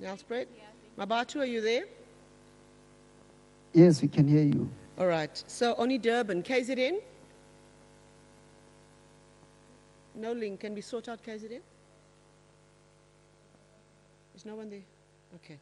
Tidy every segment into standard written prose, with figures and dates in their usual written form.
Nelspruit? Mabatu, are you there? Yes, we can hear you. All right. So only Durban. KZN? No link. Can we sort out KZN? Is no one there? Okay.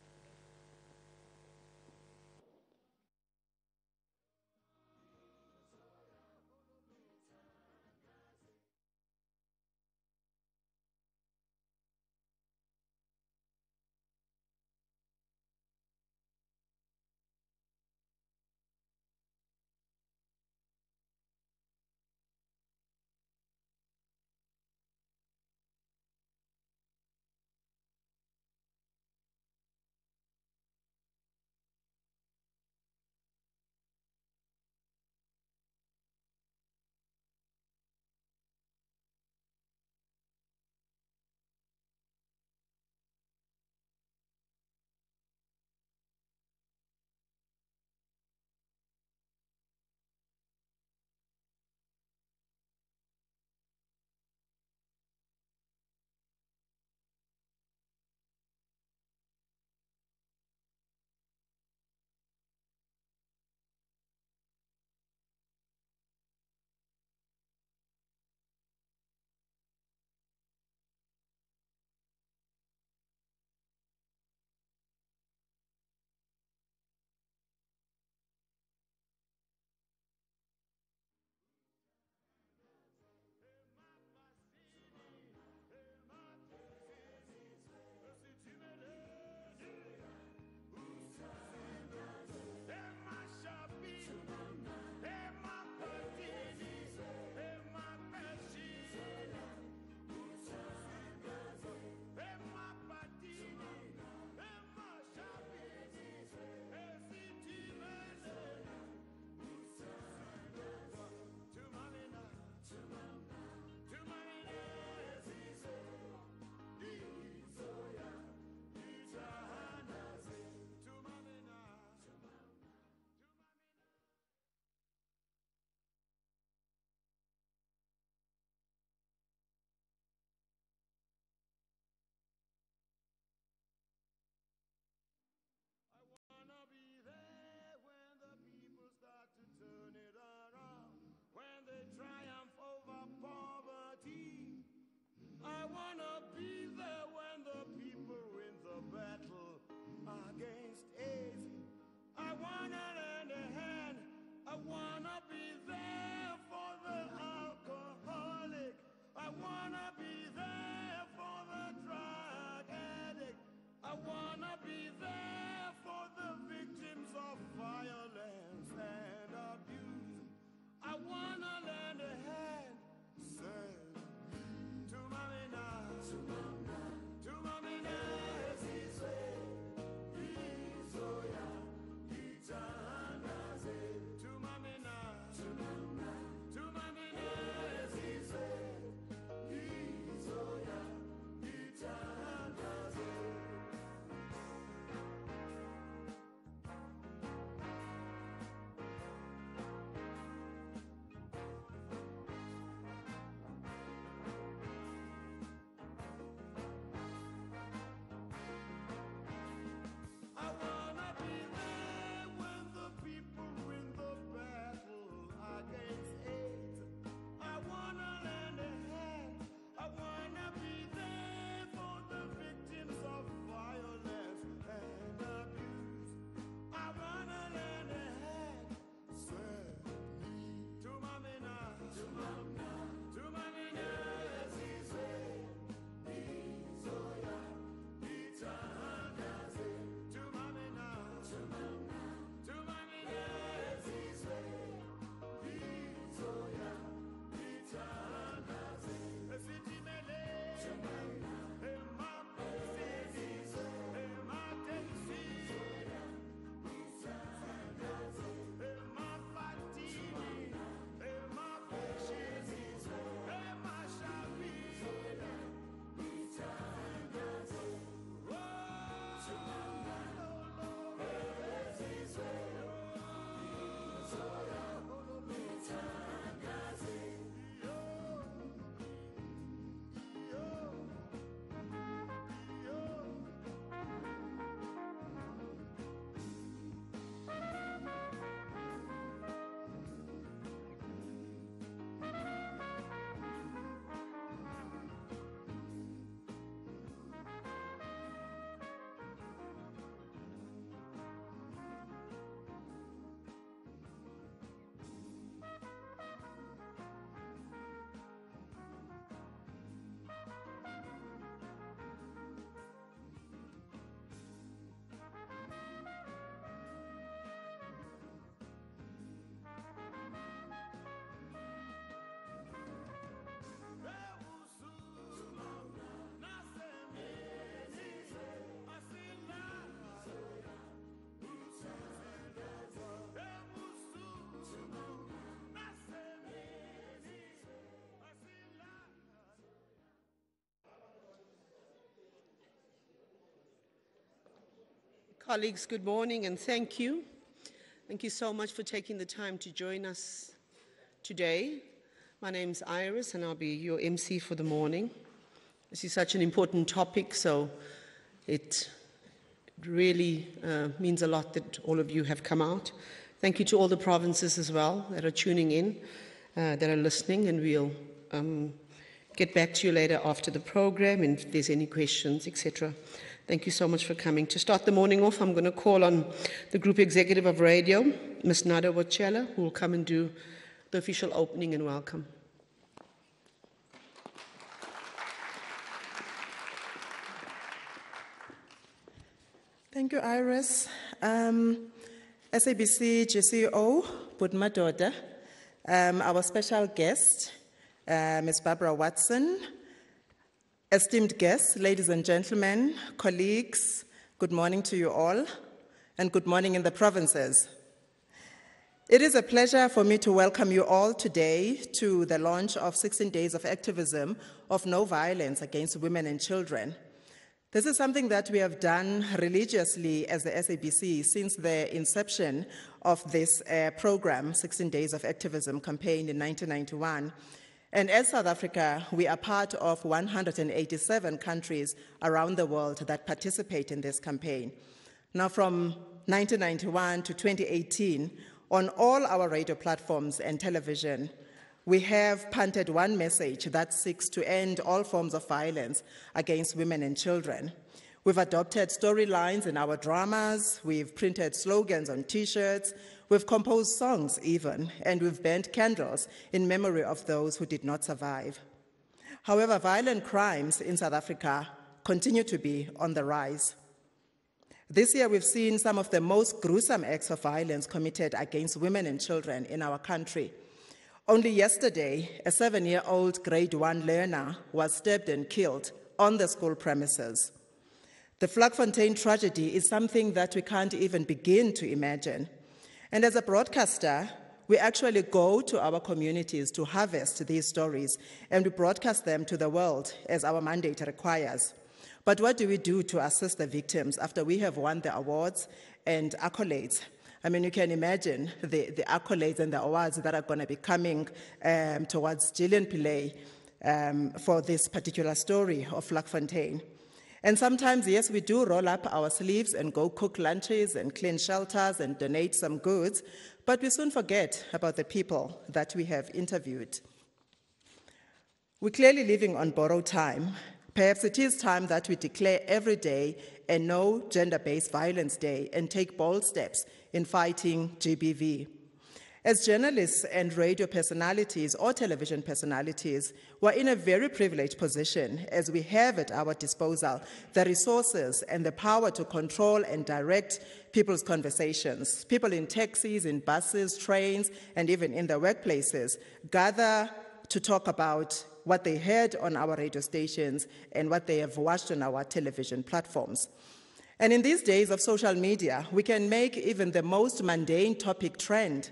Colleagues, good morning and thank you. Thank you so much for taking the time to join us today. My name's Iris and I'll be your MC for the morning. This is such an important topic, so it really means a lot that all of you have come out. Thank you to all the provinces as well that are tuning in, that are listening, and we'll get back to you later after the program and if there's any questions, etc. Thank you so much for coming. To start the morning off, I'm going to call on the Group Executive of Radio, Ms. Nada Wachela, who will come and do the official opening and welcome. Thank you, Iris. SABC GCO, Budmadoda, our special guest, Ms. Barbara Watson, esteemed guests, ladies and gentlemen, colleagues, good morning to you all, and good morning in the provinces. It is a pleasure for me to welcome you all today to the launch of 16 Days of Activism of No Violence Against Women and Children. This is something that we have done religiously as the SABC since the inception of this program, 16 Days of Activism campaign in 1991. And as South Africa, we are part of 187 countries around the world that participate in this campaign. Now, from 1991 to 2018, on all our radio platforms and television, we have punted one message that seeks to end all forms of violence against women and children. We've adopted storylines in our dramas, we've printed slogans on T-shirts, we've composed songs even, and we've burnt candles in memory of those who did not survive. However, violent crimes in South Africa continue to be on the rise. This year, we've seen some of the most gruesome acts of violence committed against women and children in our country. Only yesterday, a 7-year-old grade 1 learner was stabbed and killed on the school premises. The Vlakfontein tragedy is something that we can't even begin to imagine. And as a broadcaster, we actually go to our communities to harvest these stories and we broadcast them to the world as our mandate requires. But what do we do to assist the victims after we have won the awards and accolades? I mean, you can imagine the accolades and the awards that are going to be coming towards Gillian Pillay for this particular story of Vlakfontein. And sometimes, yes, we do roll up our sleeves and go cook lunches and clean shelters and donate some goods, but we soon forget about the people that we have interviewed. We're clearly living on borrowed time. Perhaps it is time that we declare every day a no gender-based violence day and take bold steps in fighting GBV. As journalists and radio personalities or television personalities, we're in a very privileged position as we have at our disposal the resources and the power to control and direct people's conversations. People in taxis, in buses, trains, and even in their workplaces gather to talk about what they heard on our radio stations and what they have watched on our television platforms. And in these days of social media, we can make even the most mundane topic trend.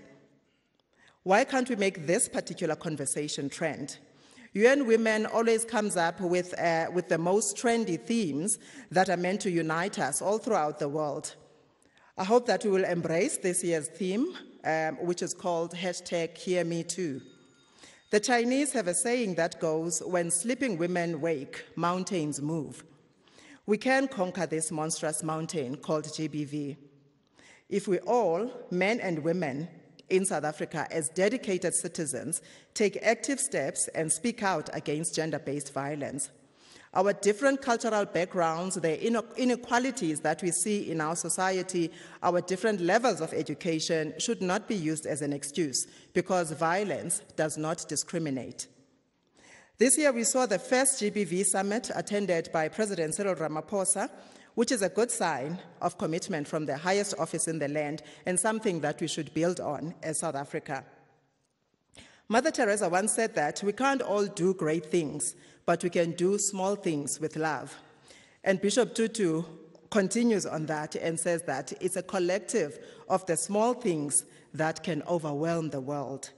Why can't we make this particular conversation trend? UN Women always comes up with the most trendy themes that are meant to unite us all throughout the world. I hope that we will embrace this year's theme, which is called #HearMeToo. The Chinese have a saying that goes, when sleeping women wake, mountains move. We can conquer this monstrous mountain called GBV. If we all, men and women in South Africa, as dedicated citizens, take active steps and speak out against gender-based violence. Our different cultural backgrounds, the inequalities that we see in our society, our different levels of education should not be used as an excuse because violence does not discriminate. This year we saw the first GBV summit attended by President Cyril Ramaphosa, which is a good sign of commitment from the highest office in the land and something that we should build on as South Africa. Mother Teresa once said that we can't all do great things, but we can do small things with love. And Bishop Tutu continues on that and says that it's a collective of the small things that can overwhelm the world.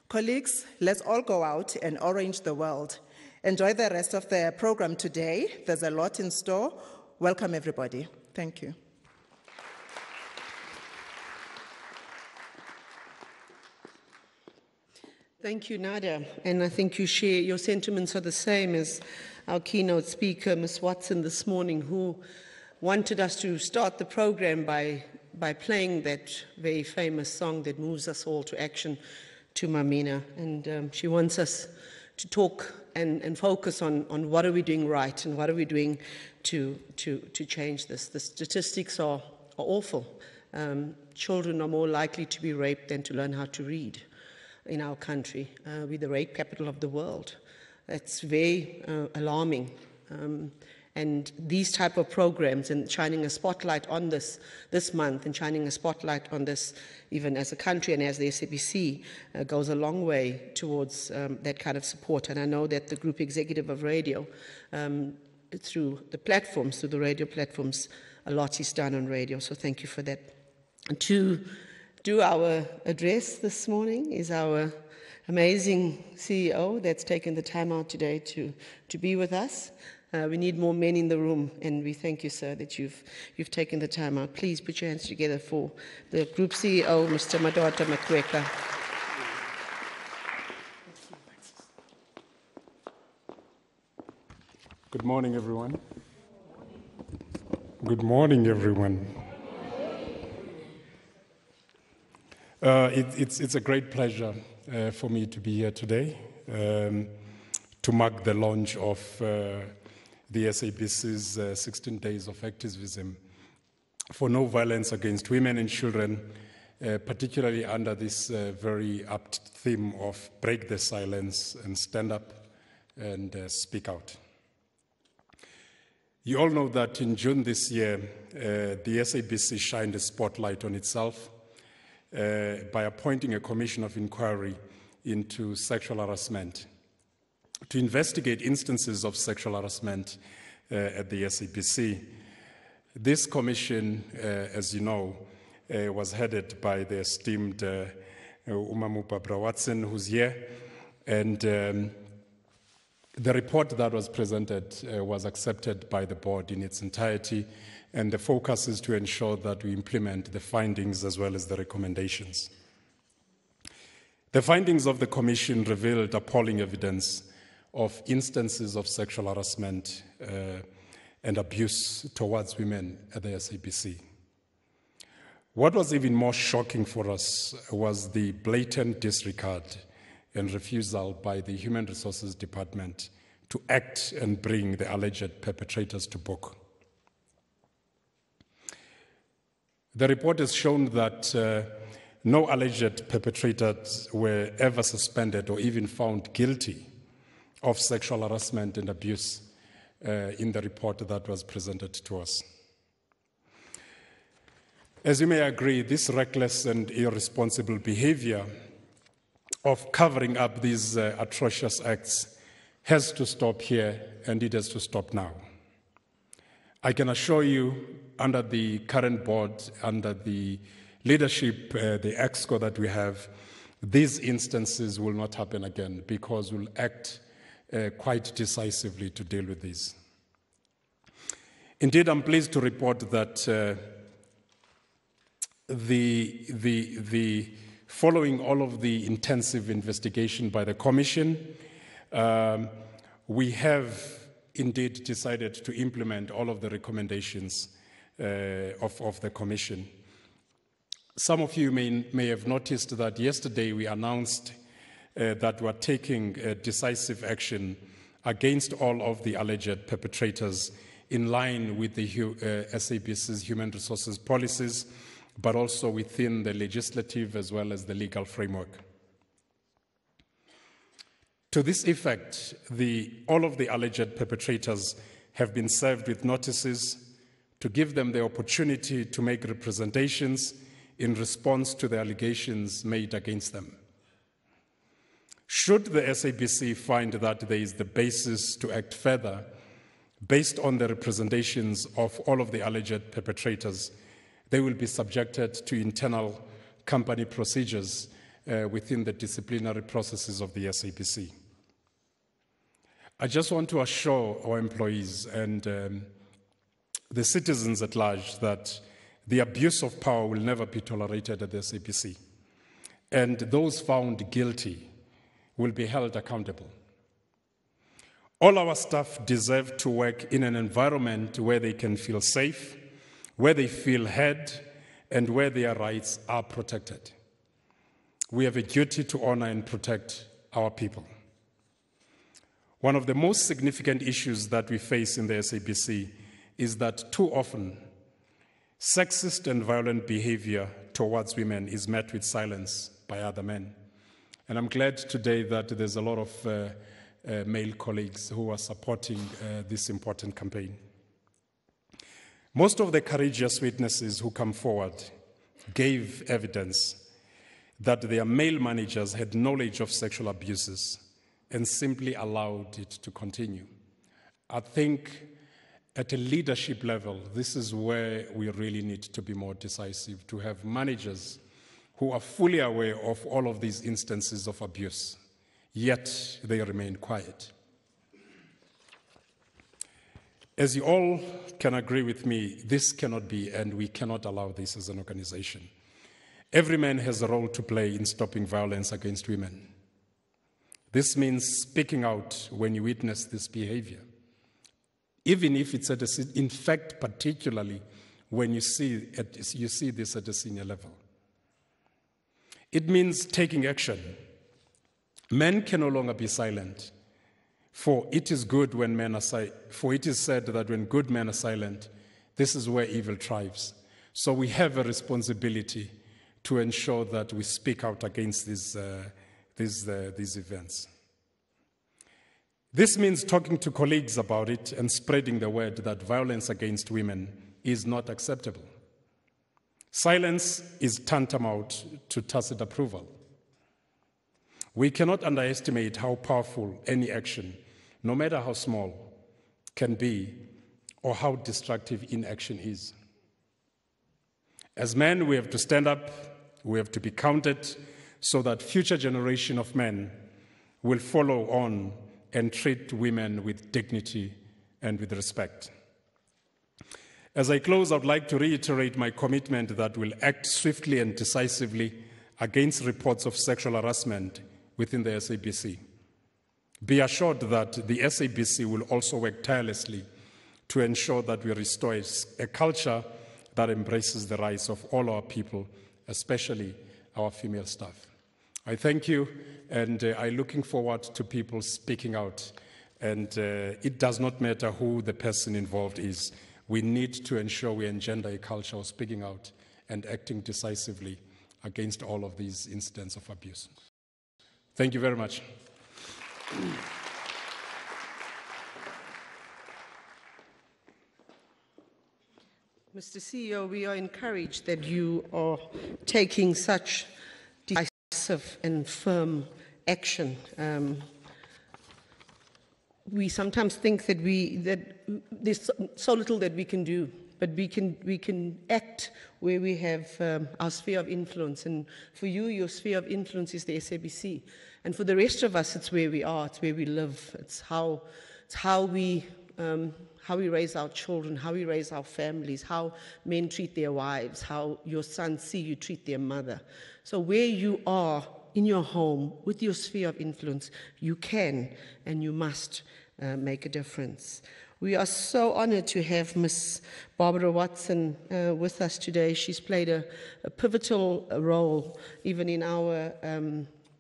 Colleagues, let's all go out and orange the world. Enjoy the rest of the program today. There's a lot in store. Welcome, everybody. Thank you. Thank you, Nadia. And I think you share, your sentiments are the same as our keynote speaker, Ms. Watson, this morning, who wanted us to start the program by playing that very famous song that moves us all to action, to Mamina. And she wants us to talk and focus on what are we doing right and what are we doing to change this. The statistics are awful. Children are more likely to be raped than to learn how to read in our country. We're the rape capital of the world. That's very alarming. And these type of programs and shining a spotlight on this month and shining a spotlight on this even as a country and as the SABC goes a long way towards that kind of support. And I know that the Group Executive of Radio, through the radio platforms, a lot is done on radio. So thank you for that. And to do our address this morning is our amazing CEO that's taken the time out today to be with us. We need more men in the room, and we thank you, sir, that you've taken the time out. Please put your hands together for the Group CEO, Mr. Madoda Makweka. Good morning, everyone. Good morning, everyone. It's a great pleasure for me to be here today to mark the launch of the SABC's 16 Days of Activism for No Violence Against Women and Children, particularly under this very apt theme of break the silence and stand up and speak out. You all know that in June this year, the SABC shined a spotlight on itself by appointing a commission of inquiry into sexual harassment to investigate instances of sexual harassment at the SABC. This commission, as you know, was headed by the esteemed Woman Watson, who's here, and the report that was presented was accepted by the board in its entirety, and the focus is to ensure that we implement the findings as well as the recommendations. The findings of the commission revealed appalling evidence of instances of sexual harassment and abuse towards women at the SABC. What was even more shocking for us was the blatant disregard and refusal by the Human Resources Department to act and bring the alleged perpetrators to book. The report has shown that no alleged perpetrators were ever suspended or even found guilty of sexual harassment and abuse in the report that was presented to us. As you may agree, this reckless and irresponsible behavior of covering up these atrocious acts has to stop here, and it has to stop now. I can assure you, under the current board, under the leadership, the EXCO that we have, these instances will not happen again because we'll act quite decisively to deal with these. Indeed, I'm pleased to report that following all of the intensive investigation by the Commission, we have indeed decided to implement all of the recommendations of the Commission. Some of you may have noticed that yesterday we announced that we're taking decisive action against all of the alleged perpetrators in line with the SABC's human resources policies, but also within the legislative as well as the legal framework. To this effect, all of the alleged perpetrators have been served with notices to give them the opportunity to make representations in response to the allegations made against them. Should the SABC find that there is the basis to act further based on the representations of all of the alleged perpetrators, they will be subjected to internal company procedures within the disciplinary processes of the SABC. I just want to assure our employees and the citizens at large that the abuse of power will never be tolerated at the SABC. And those found guilty will be held accountable. All our staff deserve to work in an environment where they can feel safe, where they feel heard, and where their rights are protected. We have a duty to honor and protect our people. One of the most significant issues that we face in the SABC is that too often, sexist and violent behavior towards women is met with silence by other men. And I'm glad today that there's a lot of male colleagues who are supporting this important campaign. Most of the courageous witnesses who come forward gave evidence that their male managers had knowledge of sexual abuses and simply allowed it to continue. I think at a leadership level, this is where we really need to be more decisive, to have managers who are fully aware of all of these instances of abuse, yet they remain quiet. As you all can agree with me, this cannot be, and we cannot allow this as an organization. Every man has a role to play in stopping violence against women. This means speaking out when you witness this behavior, even if it's at a, in fact, particularly when you see this at a senior level. It means taking action. Men can no longer be silent. For it is good when men are silent. For it is said that when good men are silent, this is where evil thrives. So we have a responsibility to ensure that we speak out against these events. This means talking to colleagues about it and spreading the word that violence against women is not acceptable. Silence is tantamount to tacit approval. We cannot underestimate how powerful any action, no matter how small, can be, or how destructive inaction is. As men, we have to stand up, we have to be counted, so that future generation of men will follow on and treat women with dignity and with respect. As I close, I would like to reiterate my commitment that we'll act swiftly and decisively against reports of sexual harassment within the SABC. Be assured that the SABC will also work tirelessly to ensure that we restore a culture that embraces the rights of all our people, especially our female staff. I thank you, and I'm looking forward to people speaking out. And it does not matter who the person involved is. We need to ensure we engender a culture of speaking out and acting decisively against all of these incidents of abuse. Thank you very much. Mr. CEO, we are encouraged that you are taking such decisive and firm action. We sometimes think that there's so little that we can do, but we can act where we have our sphere of influence. And for you, your sphere of influence is the SABC. And for the rest of us, it's where we are, it's where we live, it's how we raise our children, how we raise our families, how men treat their wives, how your sons see you treat their mother. So where you are in your home with your sphere of influence, you can and you must make a difference. We are so honored to have Ms. Barbara Watson with us today. She's played a pivotal role even in our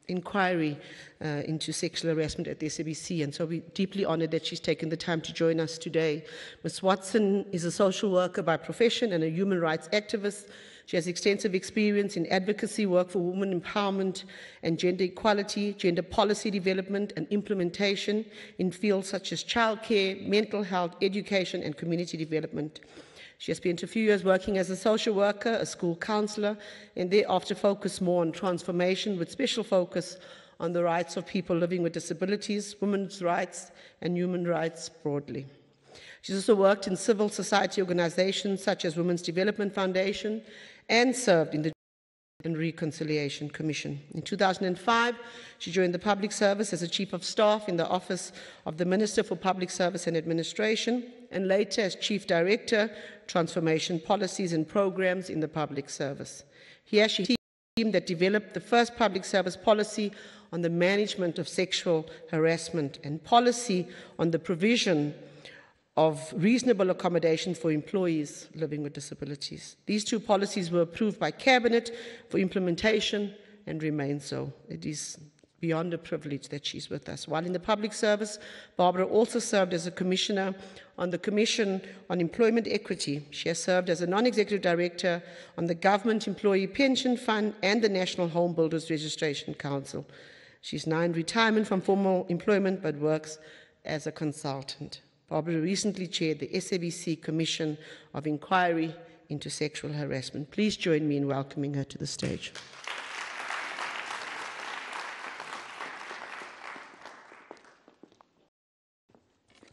inquiry into sexual harassment at the SABC, and so we're deeply honored that she's taken the time to join us today. Ms. Watson is a social worker by profession and a human rights activist. She has extensive experience in advocacy work for women empowerment and gender equality, gender policy development and implementation in fields such as childcare, mental health, education, and community development. She has spent a few years working as a social worker, a school counselor, and thereafter focused more on transformation with special focus on the rights of people living with disabilities, women's rights, and human rights broadly. She's also worked in civil society organizations such as Women's Development Foundation and served in the and Reconciliation Commission. In 2005, she joined the public service as a Chief of Staff in the Office of the Minister for Public Service and Administration, and later as Chief Director, Transformation Policies and Programs in the Public Service. Here she team that developed the first public service policy on the management of sexual harassment and policy on the provision of reasonable accommodation for employees living with disabilities. These two policies were approved by Cabinet for implementation and remain so. It is beyond a privilege that she's with us. While in the public service, Barbara also served as a commissioner on the Commission on Employment Equity. She has served as a non-executive director on the Government Employee Pension Fund and the National Home Builders Registration Council. She's now in retirement from formal employment but works as a consultant. Barbara recently chaired the SABC Commission of Inquiry into Sexual Harassment. Please join me in welcoming her to the stage.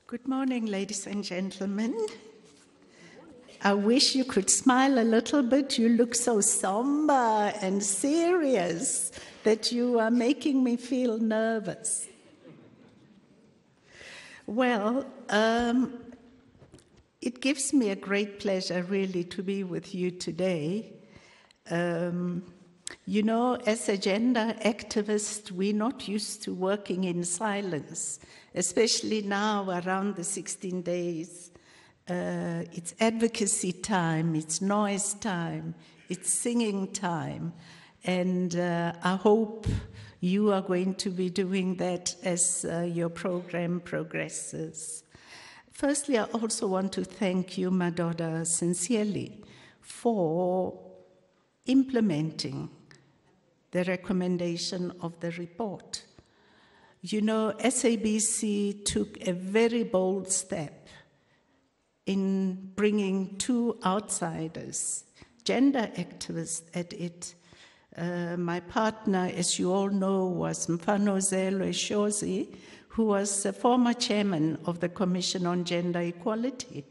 Good morning, ladies and gentlemen. I wish you could smile a little bit. You look so somber and serious that you are making me feel nervous. Well, it gives me a great pleasure, really, to be with you today. You know, as a gender activist, we're not used to working in silence, especially now around the 16 days. It's advocacy time, it's noise time, it's singing time, and I hope you are going to be doing that as your program progresses. Firstly, I also want to thank you, Madoda, sincerely for implementing the recommendation of the report. You know, SABC took a very bold step in bringing two outsiders, gender activists at it. My partner, as you all know, was Mfanozelo Shozi, who was the former chairman of the Commission on Gender Equality.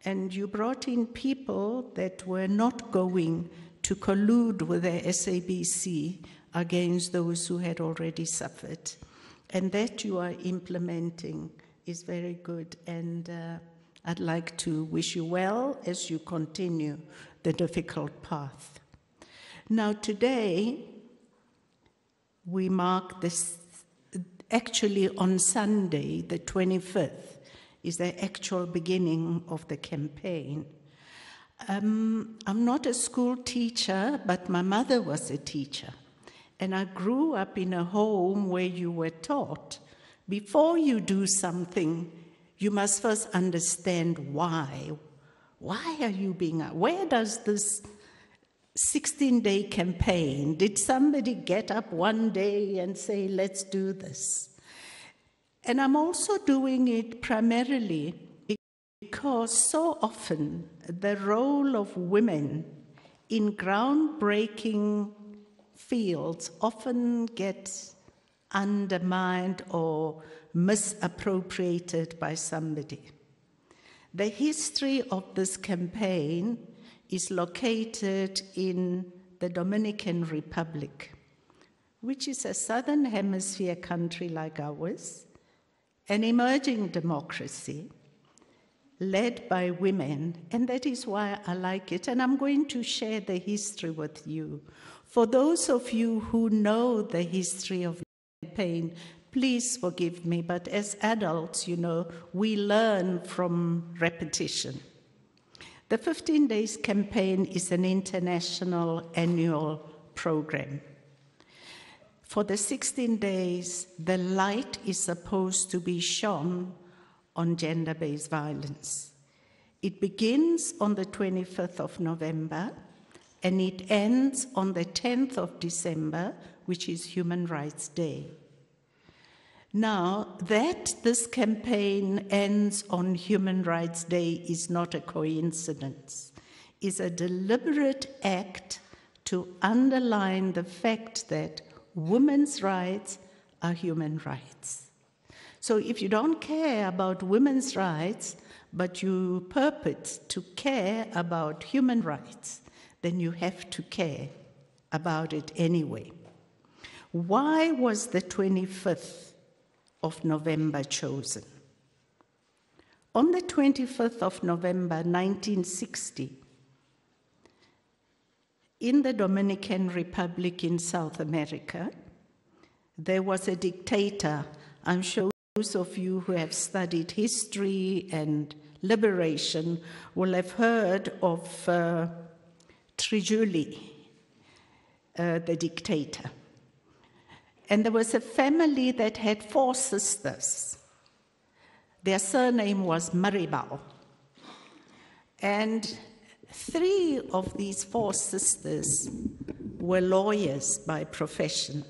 And you brought in people that were not going to collude with the SABC against those who had already suffered. And that you are implementing is very good, and I'd like to wish you well as you continue the difficult path. Now today, we mark this, actually on Sunday, the 25th, is the actual beginning of the campaign. I'm not a school teacher, but my mother was a teacher. And I grew up in a home where you were taught, before you do something, you must first understand why. Why are you being, where does this 16-day campaign, did somebody get up one day and say, let's do this? And I'm also doing it primarily because so often the role of women in groundbreaking fields often gets undermined or misappropriated by somebody. The history of this campaign is located in the Dominican Republic, which is a southern hemisphere country like ours, an emerging democracy led by women, and that is why I like it. And I'm going to share the history with you. For those of you who know the history of the campaign, please forgive me, but as adults, you know, we learn from repetition. The 15 Days campaign is an international annual program. For the 16 days, the light is supposed to be shone on gender-based violence. It begins on the 25th of November, and it ends on the 10th of December, which is Human Rights Day. Now, that this campaign ends on Human Rights Day is not a coincidence. It's a deliberate act to underline the fact that women's rights are human rights. So if you don't care about women's rights, but you purpose to care about human rights, then you have to care about it anyway. Why was the 25th of November chosen? On the 25th of November 1960, in the Dominican Republic in South America, there was a dictator. I'm sure those of you who have studied history and liberation will have heard of Trujillo, the dictator. And there was a family that had 4 sisters. Their surname was Maribal. And 3 of these 4 sisters were lawyers by profession,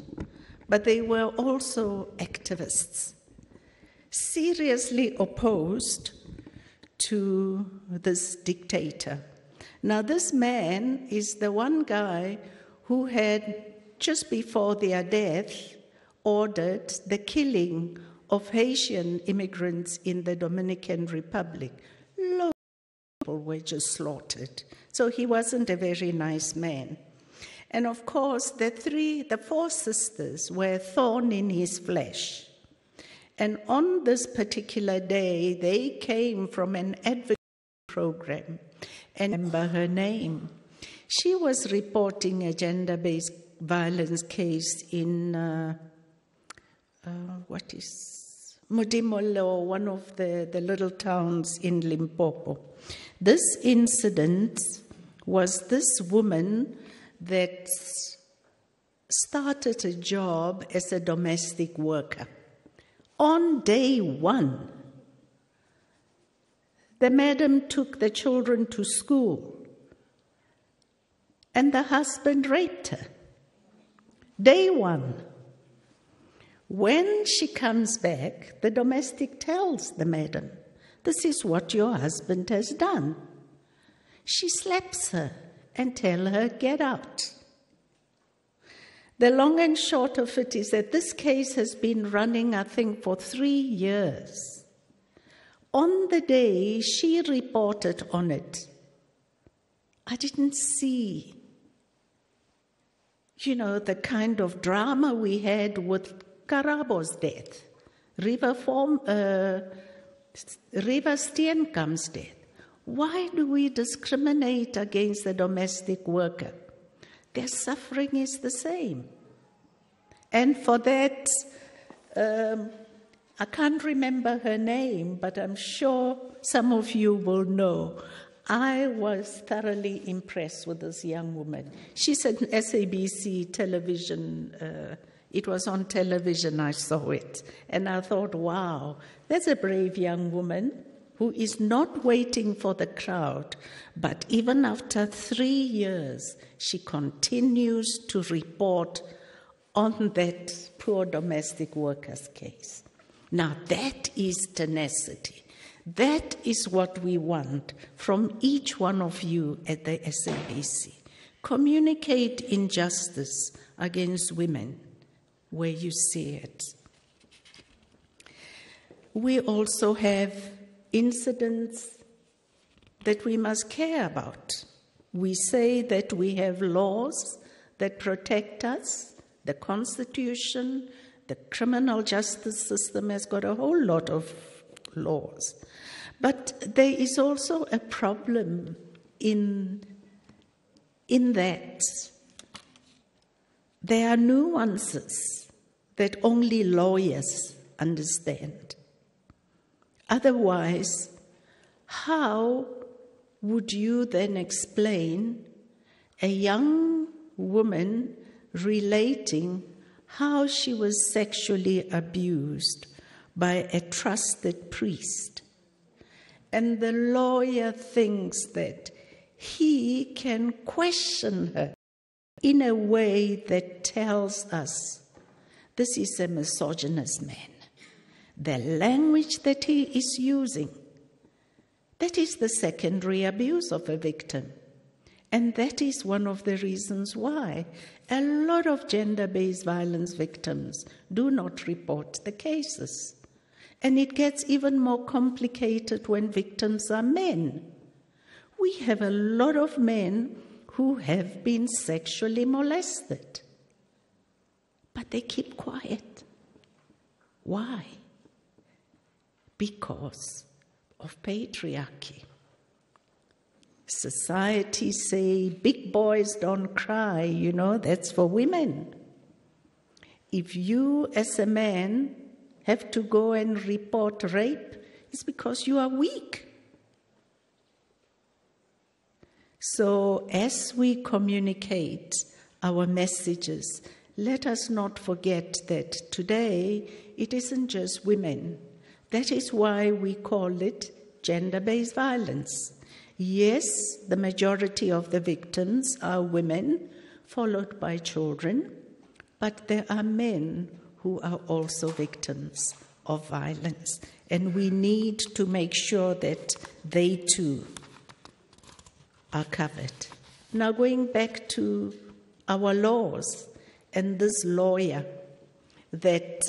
but they were also activists, seriously opposed to this dictator. Now, this man is the one guy who had, just before their death, ordered the killing of Haitian immigrants in the Dominican Republic. Loads of people were just slaughtered. So he wasn't a very nice man. And of course, the 4 sisters were a thorn in his flesh. And on this particular day, they came from an advocacy program. And I remember her name. She was reporting a gender-based violence case in, Modimolle, one of the little towns in Limpopo. This incident was this woman that started a job as a domestic worker. On day 1, the madam took the children to school, and the husband raped her. Day 1. When she comes back, the domestic tells the madam, "This is what your husband has done." She slaps her and tells her, "Get out." The long and short of it is that this case has been running, I think, for 3 years. On the day she reported on it, I didn't see, the kind of drama we had with Karabo's death, River Steenkamp's death. Why do we discriminate against the domestic worker? Their suffering is the same. And for that, I can't remember her name, but I'm sure some of you will know. I was thoroughly impressed with this young woman. She's an SABC television, it was on television, I saw it. And I thought, wow, that's a brave young woman who is not waiting for the crowd, but even after 3 years, she continues to report on that poor domestic workers case. Now, that is tenacity. That is what we want from each one of you at the SABC. Communicate injustice against women where you see it. We also have incidents that we must care about. We say that we have laws that protect us. The Constitution, the criminal justice system has got a whole lot of laws. But there is also a problem in that there are nuances that only lawyers understand. Otherwise, how would you then explain a young woman relating how she was sexually abused by a trusted priest? And the lawyer thinks that he can question her in a way that tells us this is a misogynist man. The language that he is using, that is the secondary abuse of a victim. And that is one of the reasons why a lot of gender-based violence victims do not report the cases. And it gets even more complicated when victims are men. We have a lot of men who have been sexually molested, but they keep quiet. Why? Because of patriarchy. Society say, big boys don't cry, that's for women. if you as a man have to go and report rape, it's because you are weak. So as we communicate our messages, let us not forget that today it isn't just women. That is why we call it gender-based violence. Yes, the majority of the victims are women, followed by children, but there are men who are also victims of violence, and we need to make sure that they too are covered. Now, going back to our laws, and this lawyer that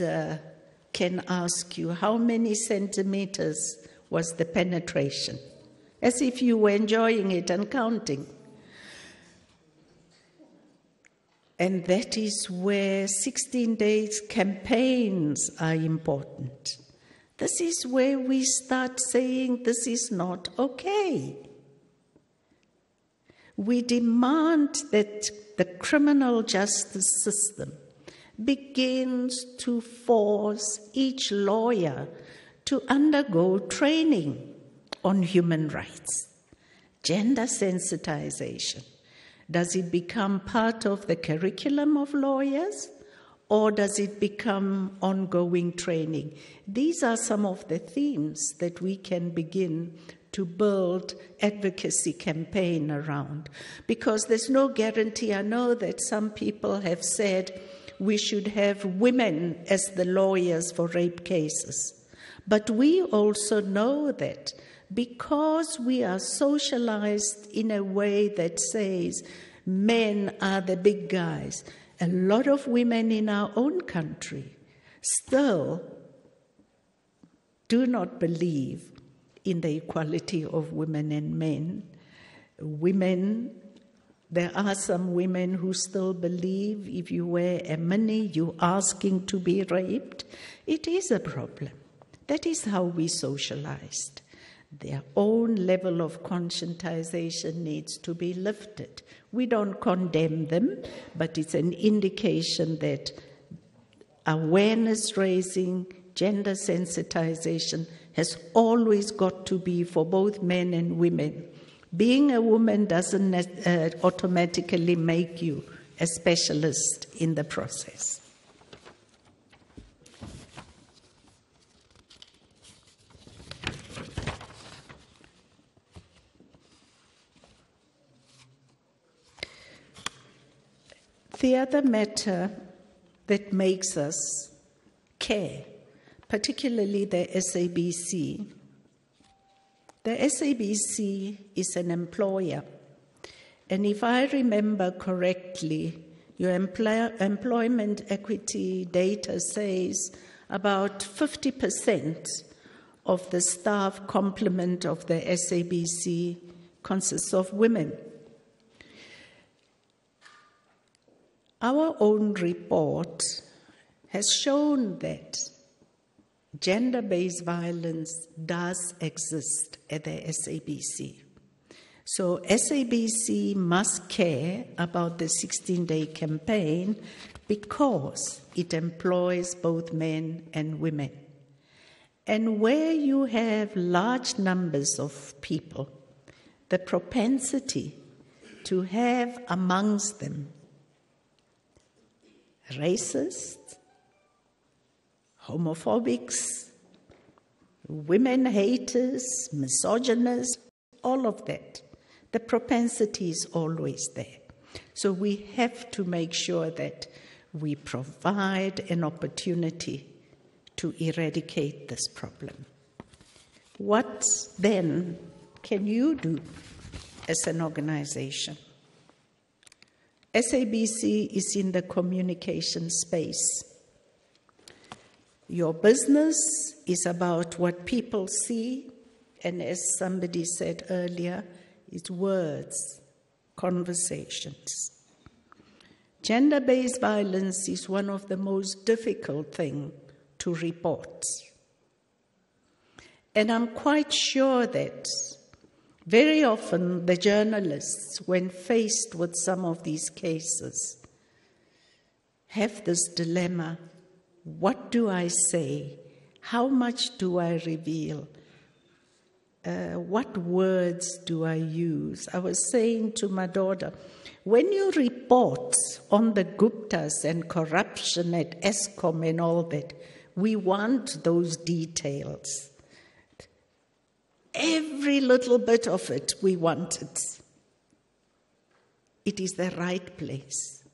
can ask you how many centimeters was the penetration, as if you were enjoying it and counting. And that is where 16 days campaigns are important. This is where we start saying this is not okay. We demand that the criminal justice system begins to force each lawyer to undergo training on human rights. Gender sensitization. Does it become part of the curriculum of lawyers, or does it become ongoing training? These are some of the themes that we can begin to build advocacy campaign around, because there's no guarantee. I know that some people have said we should have women as the lawyers for rape cases, but we also know that because we are socialized in a way that says men are the big guys, a lot of women in our own country still do not believe in the equality of women and men. There are some women who still believe if you wear a mini, you're asking to be raped. It is a problem. That is how we socialized. Their own level of conscientization needs to be lifted. We don't condemn them, but it's an indication that awareness raising, gender sensitization has always got to be for both men and women. Being a woman doesn't automatically make you a specialist in the process. The other matter that makes us care, particularly the SABC. The SABC is an employer, and if I remember correctly, your employment equity data says about 50% of the staff complement of the SABC consists of women. Our own report has shown that gender-based violence does exist at the SABC. So SABC must care about the 16-day campaign because it employs both men and women. And where you have large numbers of people, the propensity to have amongst them racists, homophobics, women haters, misogynists, all of that. The propensity is always there. So we have to make sure that we provide an opportunity to eradicate this problem. What then can you do as an organization? SABC is in the communication space. Your business is about what people see, and as somebody said earlier, it's words, conversations. Gender-based violence is one of the most difficult things to report. And I'm quite sure that very often the journalists, when faced with some of these cases, have this dilemma. What do I say? How much do I reveal? What words do I use? I was saying to my daughter, when you report on the Guptas and corruption at Eskom and all that, we want those details. Every little bit of it, we want it. It is the right place.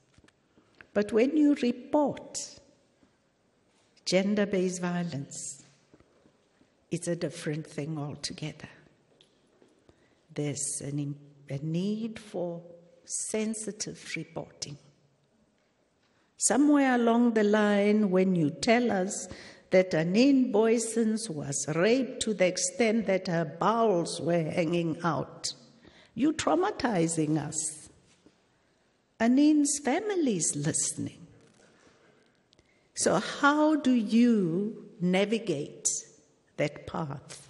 But when you report gender-based violence, it's a different thing altogether. There's a need for sensitive reporting. Somewhere along the line, when you tell us that Anine Boysens was raped to the extent that her bowels were hanging out, you're traumatizing us. Anine's family is listening. So how do you navigate that path?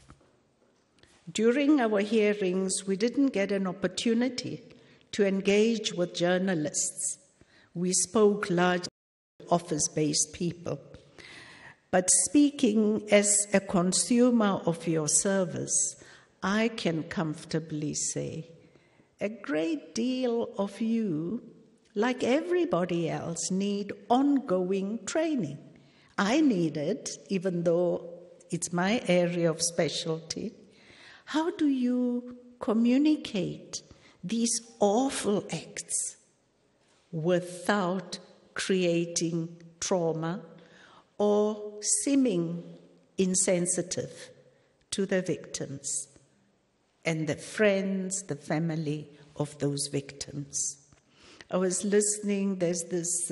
During our hearings, we didn't get an opportunity to engage with journalists. We spoke largely office-based people. But speaking as a consumer of your service, I can comfortably say a great deal of you, like everybody else, need ongoing training. I need it, even though it's my area of specialty. How do you communicate these awful acts without creating trauma or seeming insensitive to the victims and the friends, the family of those victims? I was listening, there's this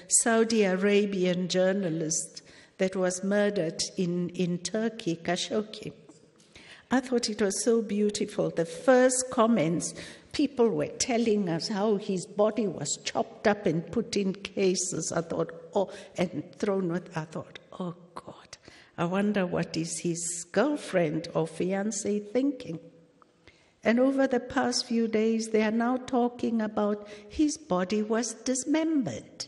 Saudi Arabian journalist that was murdered in Turkey, Khashoggi. I thought it was so beautiful. The first comments, people were telling us how his body was chopped up and put in cases. I thought, and thrown with, I thought, oh God, I wonder what is his girlfriend or fiancé thinking. And over the past few days, they are now talking about his body was dismembered.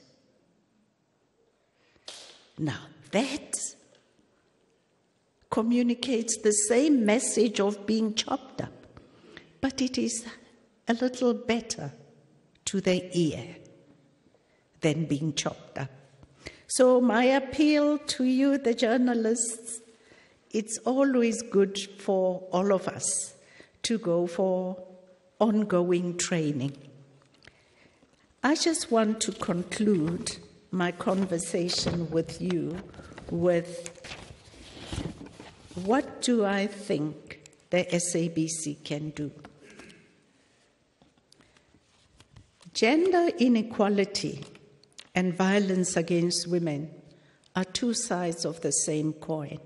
Now, that communicates the same message of being chopped up, but it is a little better to the ear than being chopped up. So my appeal to you, the journalists, it's always good for all of us to go for ongoing training. I just want to conclude my conversation with you with what do I think the SABC can do? Gender inequality and violence against women are two sides of the same coin.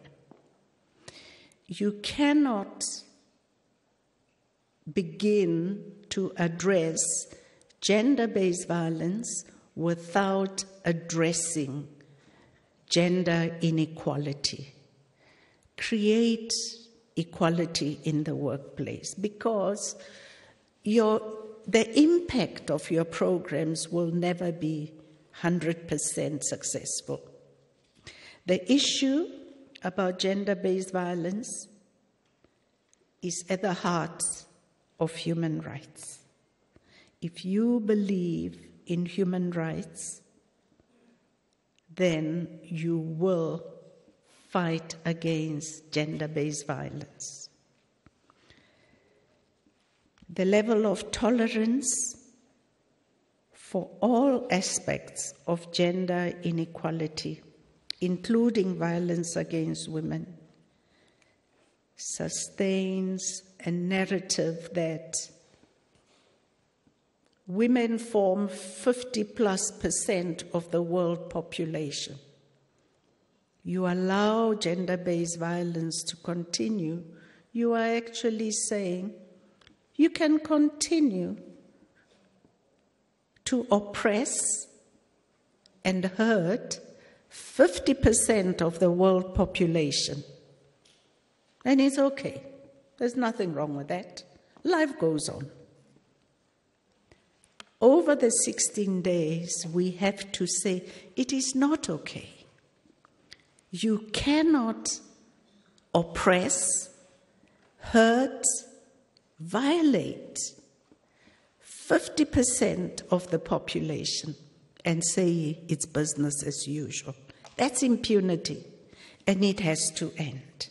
You cannot begin to address gender-based violence without addressing gender inequality. Create equality in the workplace, because the impact of your programs will never be 100% successful. The issue about gender-based violence is at the heart of human rights. If you believe in human rights, then you will fight against gender-based violence. The level of tolerance for all aspects of gender inequality, including violence against women, sustains a narrative that women form 50+% of the world population. You allow gender-based violence to continue, you are actually saying you can continue to oppress and hurt 50% of the world population. And it's okay. There's nothing wrong with that. Life goes on. over the 16 days, we have to say, it is not okay. You cannot oppress, hurt, violate 50% of the population and say it's business as usual. That's impunity, and it has to end.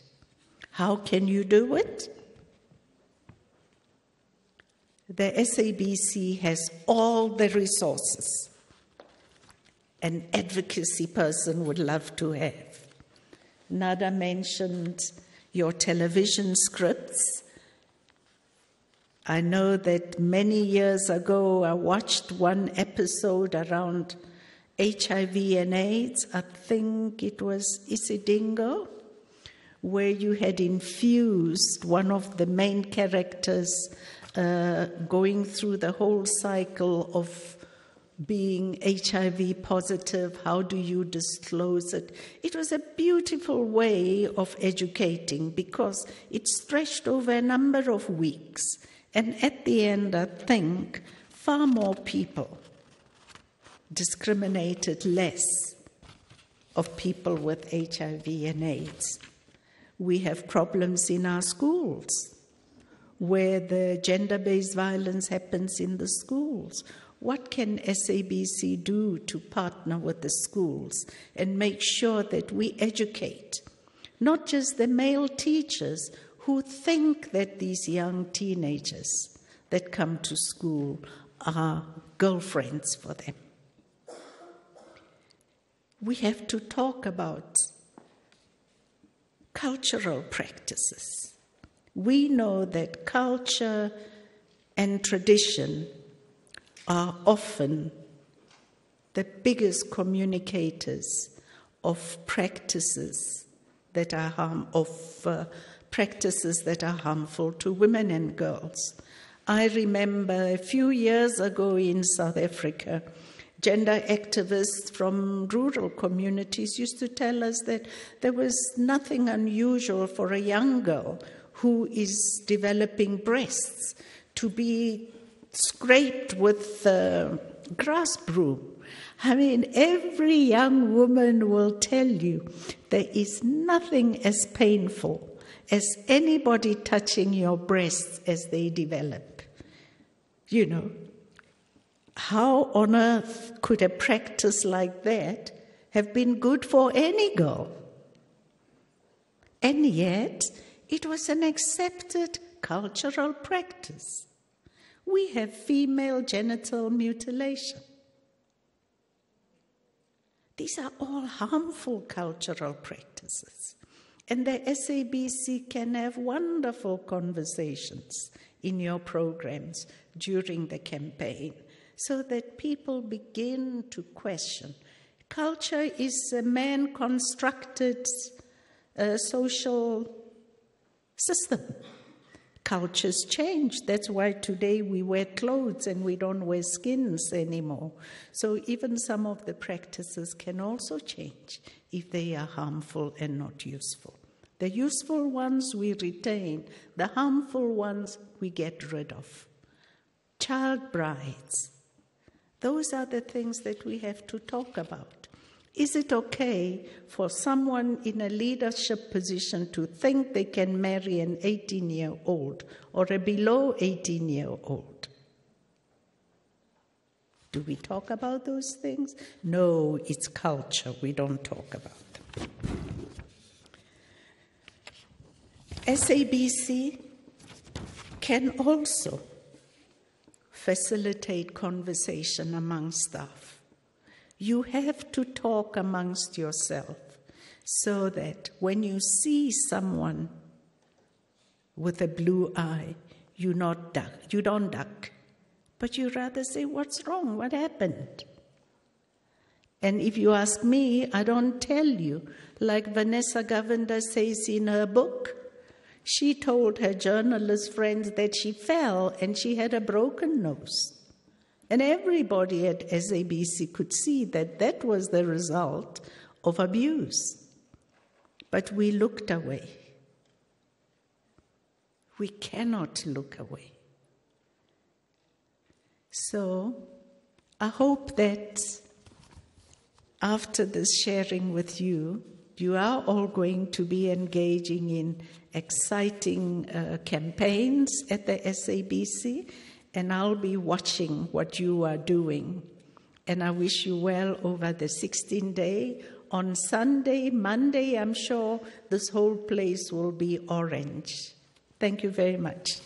How can you do it? The SABC has all the resources an advocacy person would love to have. Nada mentioned your television scripts. I know that many years ago I watched one episode around HIV and AIDS. I think it was Isidingo, where you had infused one of the main characters going through the whole cycle of being HIV positive. How do you disclose it? It was a beautiful way of educating because it stretched over a number of weeks. And at the end, I think far more people discriminated less of people with HIV and AIDS. We have problems in our schools where the gender-based violence happens in the schools. What can SABC do to partner with the schools and make sure that we educate not just the male teachers who think that these young teenagers that come to school are girlfriends for them? We have to talk about cultural practices. We know that culture and tradition are often the biggest communicators of practices that are harmful to women and girls. I remember a few years ago in South Africa, gender activists from rural communities used to tell us that there was nothing unusual for a young girl who is developing breasts to be scraped with the grass broom. I mean, every young woman will tell you there is nothing as painful as anybody touching your breasts as they develop. You know, how on earth could a practice like that have been good for any girl? And yet, it was an accepted cultural practice. We have female genital mutilation. These are all harmful cultural practices. And the SABC can have wonderful conversations in your programs during the campaign so that people begin to question. Culture is a man-constructed social system. Cultures change. That's why today we wear clothes and we don't wear skins anymore. So even some of the practices can also change if they are harmful and not useful. The useful ones we retain, the harmful ones we get rid of. Child brides. Those are the things that we have to talk about. Is it okay for someone in a leadership position to think they can marry an 18-year-old or a below 18-year-old? Do we talk about those things? No, it's culture. We don't talk about them. SABC can also facilitate conversation among staff. You have to talk amongst yourself so that when you see someone with a blue eye, you don't duck, but you rather say, what's wrong? What happened? And if you ask me, I don't tell you. Like Vanessa Govender says in her book, she told her journalist friends that she fell and she had a broken nose. And everybody at SABC could see that that was the result of abuse. But we looked away. We cannot look away. So I hope that after this sharing with you, you are all going to be engaging in exciting campaigns at the SABC, and I'll be watching what you are doing. And I wish you well over the 16-day. On Sunday, Monday, I'm sure this whole place will be orange. Thank you very much.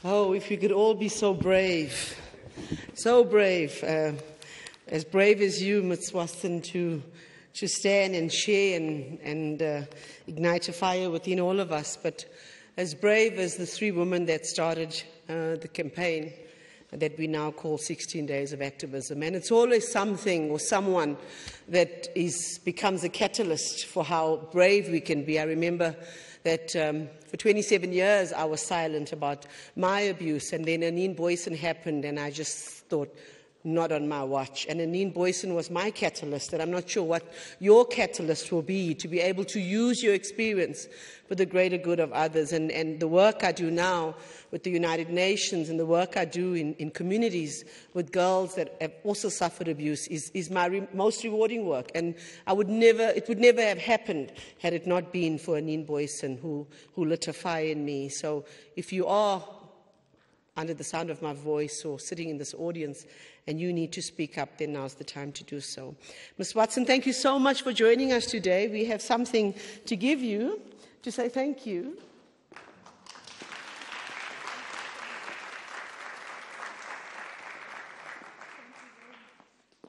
Oh, if we could all be so brave, as brave as you, Ms. Watson, to stand and share and ignite a fire within all of us, but as brave as the three women that started the campaign that we now call 16 Days of Activism. And it's always something or someone that becomes a catalyst for how brave we can be. I remember that for 27 years I was silent about my abuse, and then Anine Boyson happened, and I just thought, not on my watch. And Anine Boyson was my catalyst, and I'm not sure what your catalyst will be, to be able to use your experience for the greater good of others. And the work I do now with the United Nations and the work I do in communities with girls that have also suffered abuse is my most rewarding work. And it would never have happened had it not been for Anine Boyson, who lit a fire in me. So if you are under the sound of my voice or sitting in this audience and you need to speak up, then now's the time to do so. Ms. Watson, thank you so much for joining us today. We have something to give you to say thank you.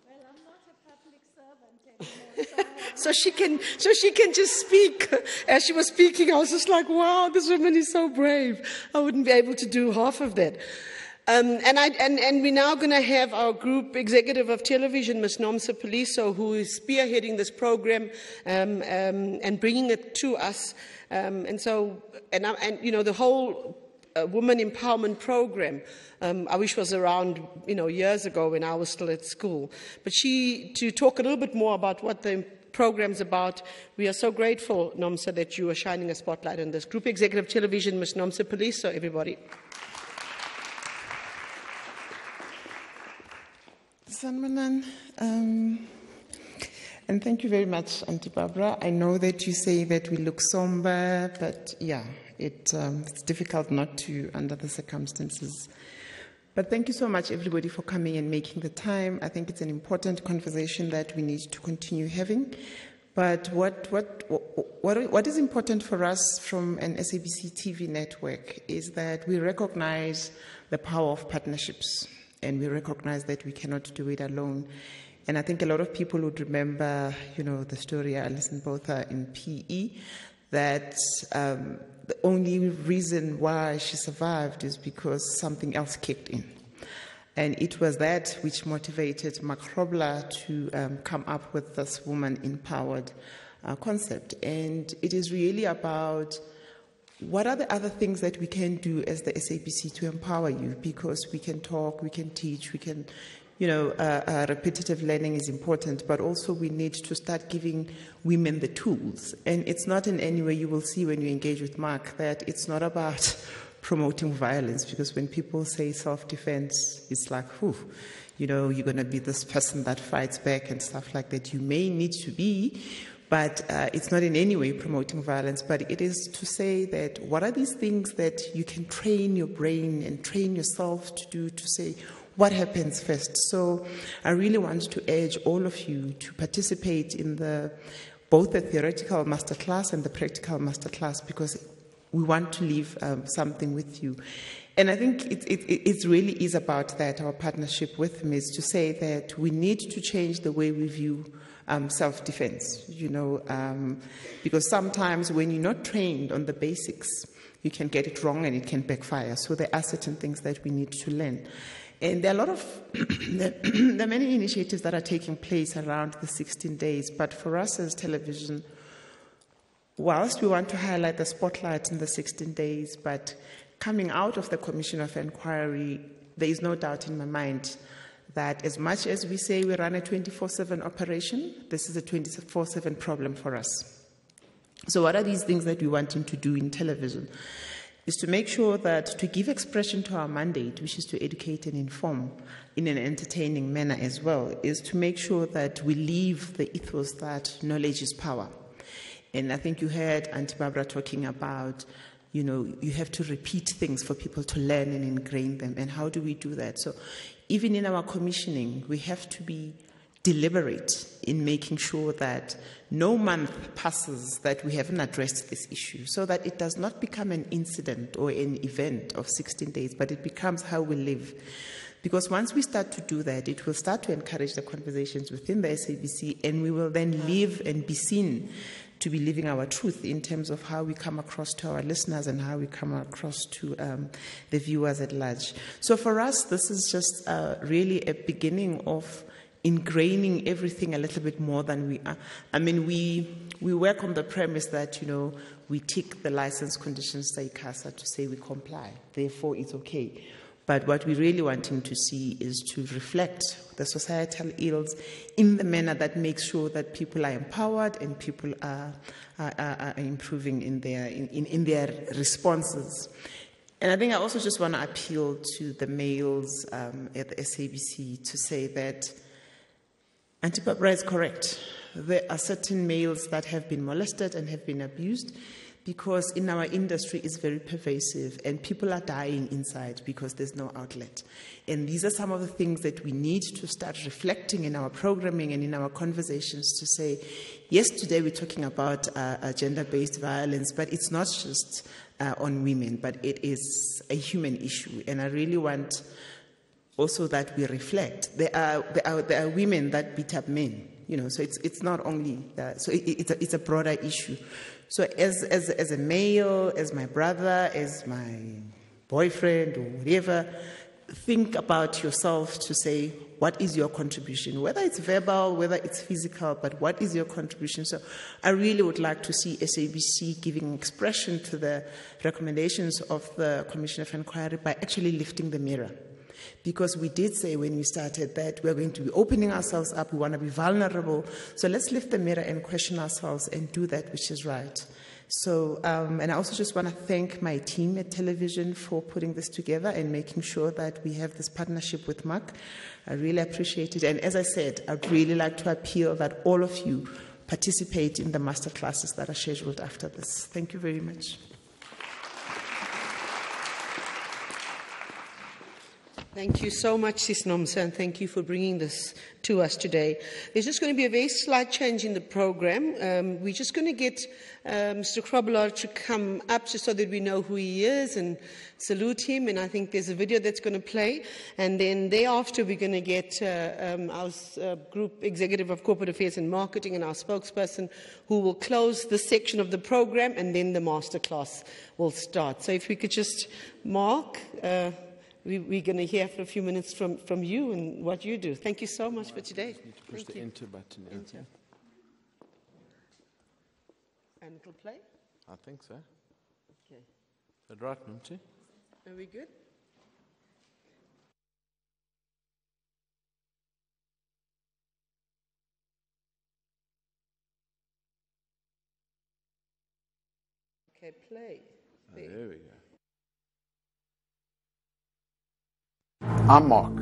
Well, I'm not a public servant anymore. So she can just speak. As she was speaking, I was just like, wow, this woman is so brave. I wouldn't be able to do half of that. And we're now going to have our group executive of television, Ms. Nomsa Paliso, who is spearheading this program and bringing it to us. And the whole Woman Empowerment program, I wish was around, years ago when I was still at school. But to talk a little bit more about what the program's about, we are so grateful, Nomsa, that you are shining a spotlight on this. Group Executive Television, Ms. Nomsa Paliso, everybody. Sanmanan, and thank you very much, Auntie Barbara. I know that you say that we look somber, but yeah, it's difficult not to under the circumstances. But thank you so much, everybody, for coming and making the time. I think it's an important conversation that we need to continue having. But what is important for us from an SABC TV network is that we recognize the power of partnerships. And we recognize that we cannot do it alone. And I think a lot of people would remember, the story Alison Botha in PE, that the only reason why she survived is because something else kicked in. And it was that which motivated Mark Grobler to come up with this Woman INpowered concept. And it is really about what are the other things that we can do as the SABC to empower you? Because we can talk, we can teach, we can, repetitive learning is important, but also we need to start giving women the tools. And it's not in any way, you will see when you engage with Mark, that it's not about promoting violence, because when people say self-defense, it's like, you're going to be this person that fights back and stuff like that. You may need to be, but it's not in any way promoting violence, but it is to say that what are these things that you can train your brain and train yourself to do, to say what happens first. So I really want to urge all of you to participate in both the theoretical masterclass and the practical masterclass, because we want to leave something with you. And I think it really is about that, our partnership with them, is to say that we need to change the way we view self-defense, because sometimes when you're not trained on the basics, you can get it wrong and it can backfire. So there are certain things that we need to learn. And there are a lot of, there are many initiatives that are taking place around the 16 days, but for us as television, whilst we want to highlight the spotlight in the 16 days, but coming out of the Commission of Inquiry, there is no doubt in my mind that as much as we say we run a 24/7 operation, this is a 24/7 problem for us. So what are these things that we want him to do in television? Is to make sure that, to give expression to our mandate, which is to educate and inform in an entertaining manner as well, is to make sure that we leave the ethos that knowledge is power. And I think you heard Auntie Barbara talking about, you have to repeat things for people to learn and ingrain them. And how do we do that? So even in our commissioning, we have to be deliberate in making sure that no month passes that we haven't addressed this issue, so that it does not become an incident or an event of 16 days, but it becomes how we live. Because once we start to do that, it will start to encourage the conversations within the SABC, and we will then live and be seen to be living our truth in terms of how we come across to our listeners and how we come across to the viewers at large. So for us, this is just really a beginning of ingraining everything a little bit more than we are. I mean, we work on the premise that, we tick the license conditions to ICASA to say we comply, therefore it's okay. But what we're really wanting to see is to reflect the societal ills in the manner that makes sure that people are empowered and people are improving in their responses. And I think I also just want to appeal to the males at the SABC to say that Auntie Barbara is correct. There are certain males that have been molested and have been abused, because in our industry it's very pervasive and people are dying inside because there's no outlet. And these are some of the things that we need to start reflecting in our programming and in our conversations to say, yes, today we're talking about gender-based violence, but it's not just on women, but it is a human issue. And I really want also that we reflect. There are women that beat up men, so it's not only that. So it's a broader issue. So as a male, as my brother, as my boyfriend or whatever, think about yourself to say, what is your contribution? Whether it's verbal, whether it's physical, but what is your contribution? So I really would like to see SABC giving expression to the recommendations of the Commission of Inquiry by actually lifting the mirror. Because we did say when we started that we're going to be opening ourselves up, we want to be vulnerable. So let's lift the mirror and question ourselves and do that which is right. So, and I also just want to thank my team at television for putting this together and making sure that we have this partnership with Mark. I really appreciate it. And as I said, I'd really like to appeal that all of you participate in the masterclasses that are scheduled after this. Thank you very much. Thank you so much, Sis Nomsa, and thank you for bringing this to us today. There's just going to be a very slight change in the program. We're just going to get Mr. Krobler to come up just so that we know who he is and salute him. And I think there's a video that's going to play. And then thereafter, we're going to get our Group Executive of Corporate Affairs and Marketing and our spokesperson who will close this section of the program, and then the masterclass will start. So if we could just, Mark... we're going to hear for a few minutes from you and what you do. Thank you so much for today. Just need to push the enter button. Enter. And it'll play? I think so. Okay. Is that right, Nomsa? Are we good? Okay, play. There we go. I'm Mark,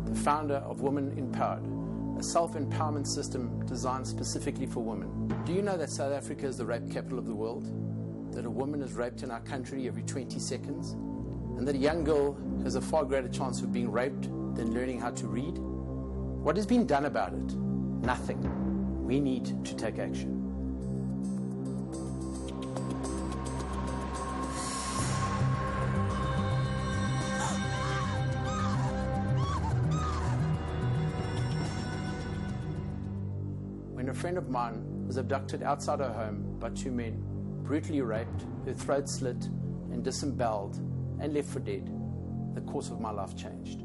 the founder of Woman INpowered, a self-empowerment system designed specifically for women. Do you know that South Africa is the rape capital of the world? That a woman is raped in our country every 20 seconds? And that a young girl has a far greater chance of being raped than learning how to read? What has been done about it? Nothing. We need to take action. A friend of mine was abducted outside her home by two men, brutally raped, her throat slit and disemboweled, and left for dead. The course of my life changed.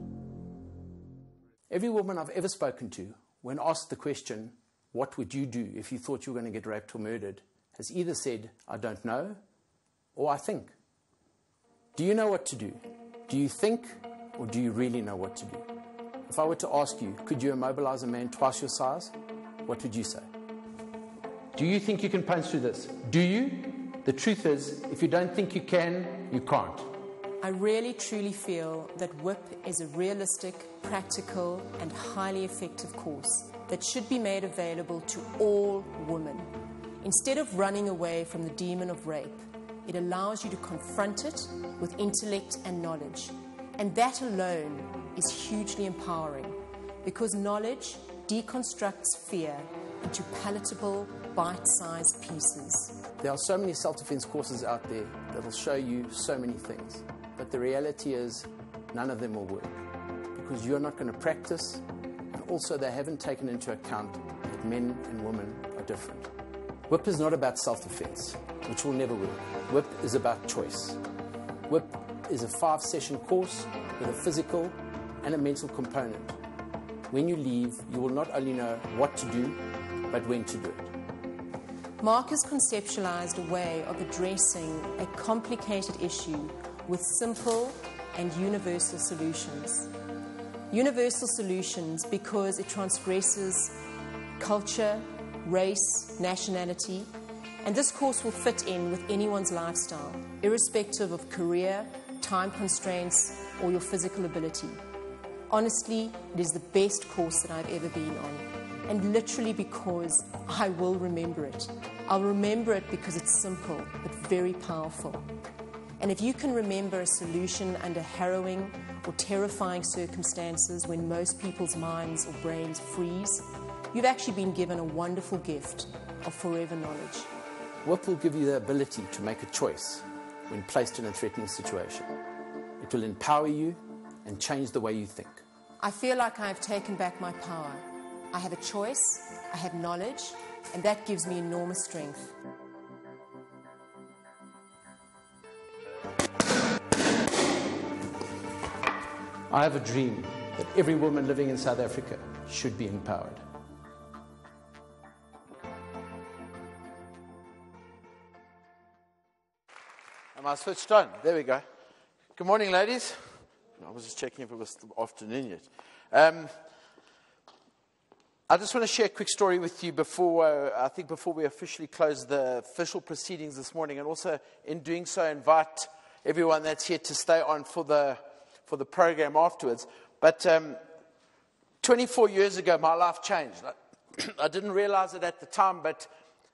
Every woman I've ever spoken to, when asked the question, what would you do if you thought you were going to get raped or murdered, has either said, I don't know, or I think. Do you know what to do? Do you think, or do you really know what to do? If I were to ask you, could you immobilize a man twice your size? What would you say? Do you think you can punch through this? Do you? The truth is, if you don't think you can, you can't. I really truly feel that WIP is a realistic, practical and highly effective course that should be made available to all women. Instead of running away from the demon of rape, it allows you to confront it with intellect and knowledge. And that alone is hugely empowering, because knowledge deconstructs fear into palatable, bite-sized pieces. There are so many self-defense courses out there that will show you so many things. But the reality is, none of them will work, because you're not going to practice, and also they haven't taken into account that men and women are different. WIP is not about self-defense, which will never work. WIP is about choice. WIP is a 5-session course with a physical and a mental component. When you leave, you will not only know what to do, but when to do it. Mark has conceptualized a way of addressing a complicated issue with simple and universal solutions. Universal solutions because it transgresses culture, race, nationality, and this course will fit in with anyone's lifestyle, irrespective of career, time constraints, or your physical ability. Honestly, it is the best course that I've ever been on, and literally because I will remember it. I'll remember it because it's simple, but very powerful. And if you can remember a solution under harrowing or terrifying circumstances when most people's minds or brains freeze, you've actually been given a wonderful gift of forever knowledge. WIP will give you the ability to make a choice when placed in a threatening situation. It will empower you and change the way you think. I feel like I have taken back my power. I have a choice, I have knowledge, and that gives me enormous strength. I have a dream that every woman living in South Africa should be empowered. Am I switched on? There we go. Good morning, ladies. I was just checking if it was still afternoon yet. I just want to share a quick story with you before we officially close the official proceedings this morning, and also in doing so invite everyone that's here to stay on for the program afterwards. But 24 years ago, my life changed. I didn't realize it at the time, but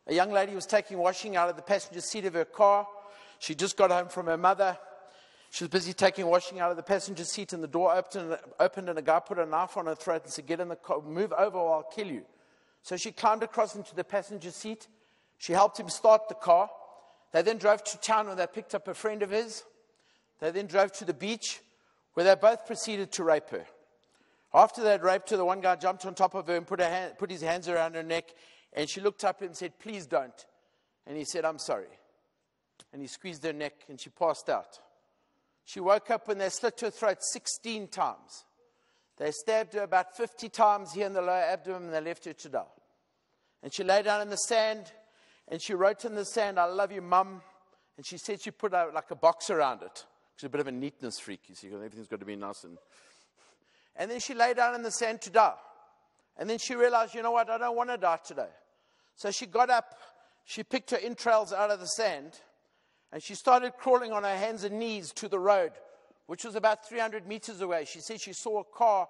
a young lady was taking washing out of the passenger seat of her car. She just got home from her mother. She was busy taking washing out of the passenger seat, and the door opened and a guy put a knife on her throat and said, "Get in the car, move over or I'll kill you." So she climbed across into the passenger seat. She helped him start the car. They then drove to town where they picked up a friend of his. They then drove to the beach where they both proceeded to rape her. After they'd raped her, the one guy jumped on top of her and put his hands around her neck, and she looked up and said, "Please don't." And he said, "I'm sorry." And he squeezed her neck and she passed out. She woke up when they slit her throat 16 times. They stabbed her about 50 times here in the lower abdomen, and they left her to die. And she lay down in the sand, and she wrote in the sand, "I love you, Mum." And she said she put like a box around it. She's a bit of a neatness freak, you see, because everything's got to be nice. And then she lay down in the sand to die. And then she realized, you know what, I don't want to die today. So she got up, she picked her entrails out of the sand, and she started crawling on her hands and knees to the road, which was about 300 meters away. She said she saw a car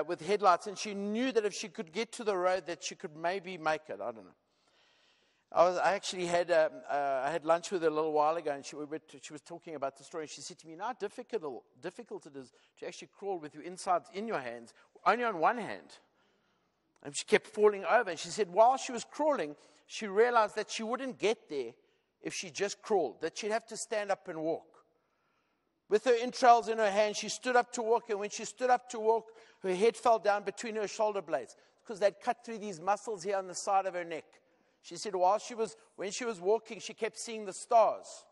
with headlights, and she knew that if she could get to the road, that she could maybe make it. I don't know. I actually had I had lunch with her a little while ago, and she was talking about the story. She said to me, "How difficult it is to actually crawl with your insides in your hands, only on one hand." And she kept falling over. And she said while she was crawling, she realized that she wouldn't get there if she just crawled, that she'd have to stand up and walk. With her entrails in her hand, she stood up to walk, and when she stood up to walk, her head fell down between her shoulder blades because they'd cut through these muscles here on the side of her neck. She said when she was walking, she kept seeing the stars.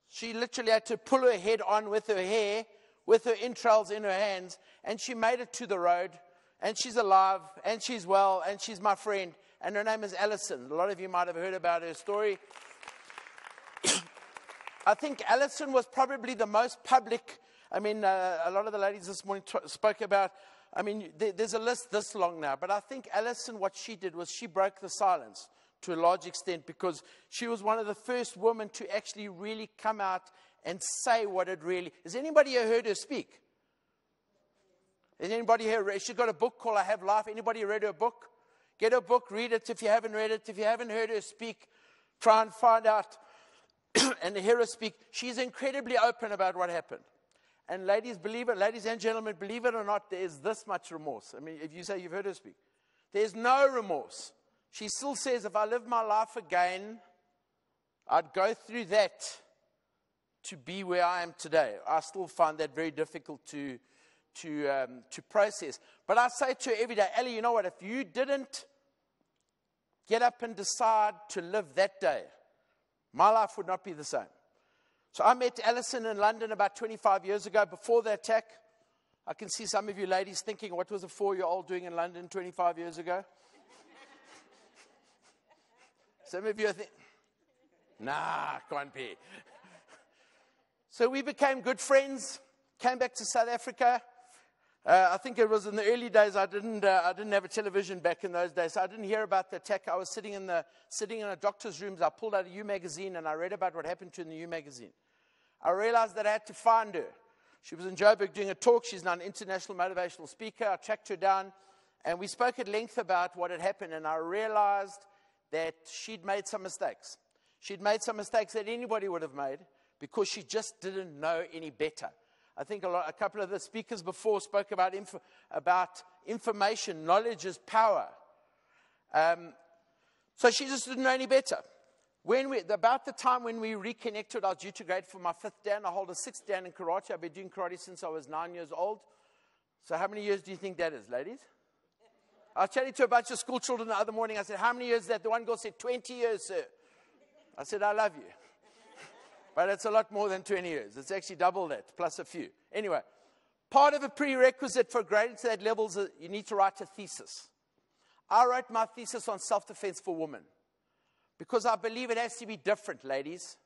She literally had to pull her head on with her hair, with her entrails in her hands, and she made it to the road, and she's alive, and she's well, and she's my friend, and her name is Alison. A lot of you might have heard about her story. I think Alison was probably the most public. I mean, a lot of the ladies this morning spoke about, I mean, there's a list this long now, but I think Alison, what she did was she broke the silence. to a large extent, because she was one of the first women to actually really come out and say what it really... Has anybody here heard her speak? Has anybody here... She's got a book called I Have Life. Anybody read her book? Get her book, read it if you haven't read it. If you haven't heard her speak, try and find out and hear her speak. She's incredibly open about what happened. And ladies, believe it, ladies and gentlemen, believe it or not, there is this much remorse. I mean, if you say you've heard her speak, there's no remorse. She still says, if I lived my life again, I'd go through that to be where I am today. I still find that very difficult to process. But I say to her every day, Ellie, you know what? If you didn't get up and decide to live that day, my life would not be the same. So I met Alison in London about 25 years ago, before the attack. I can see some of you ladies thinking, what was a 4-year-old doing in London 25 years ago? Some of you are thinking, nah, can't be. So we became good friends, came back to South Africa. I think it was in the early days. I didn't have a television back in those days, so I didn't hear about the attack. I was sitting in a doctor's rooms. I pulled out a U magazine and I read about what happened to her in the U magazine. I realized that I had to find her. She was in Joburg doing a talk. She's now an international motivational speaker. I tracked her down, and we spoke at length about what had happened, and I realized that she'd made some mistakes. She'd made some mistakes that anybody would have made because she just didn't know any better. I think a couple of the speakers before spoke about information. Knowledge is power. So she just didn't know any better. About the time when we reconnected, I was due to grade for my 5th dan. I hold a 6th dan in karate. I've been doing karate since I was 9 years old. So how many years do you think that is, ladies? I was chatting to a bunch of school children the other morning. I said, how many years is that? The one girl said, 20 years, sir. I said, I love you. But it's a lot more than 20 years. It's actually double that, plus a few. Anyway, part of a prerequisite for grading to that level is you need to write a thesis. I wrote my thesis on self-defense for women because I believe it has to be different, ladies,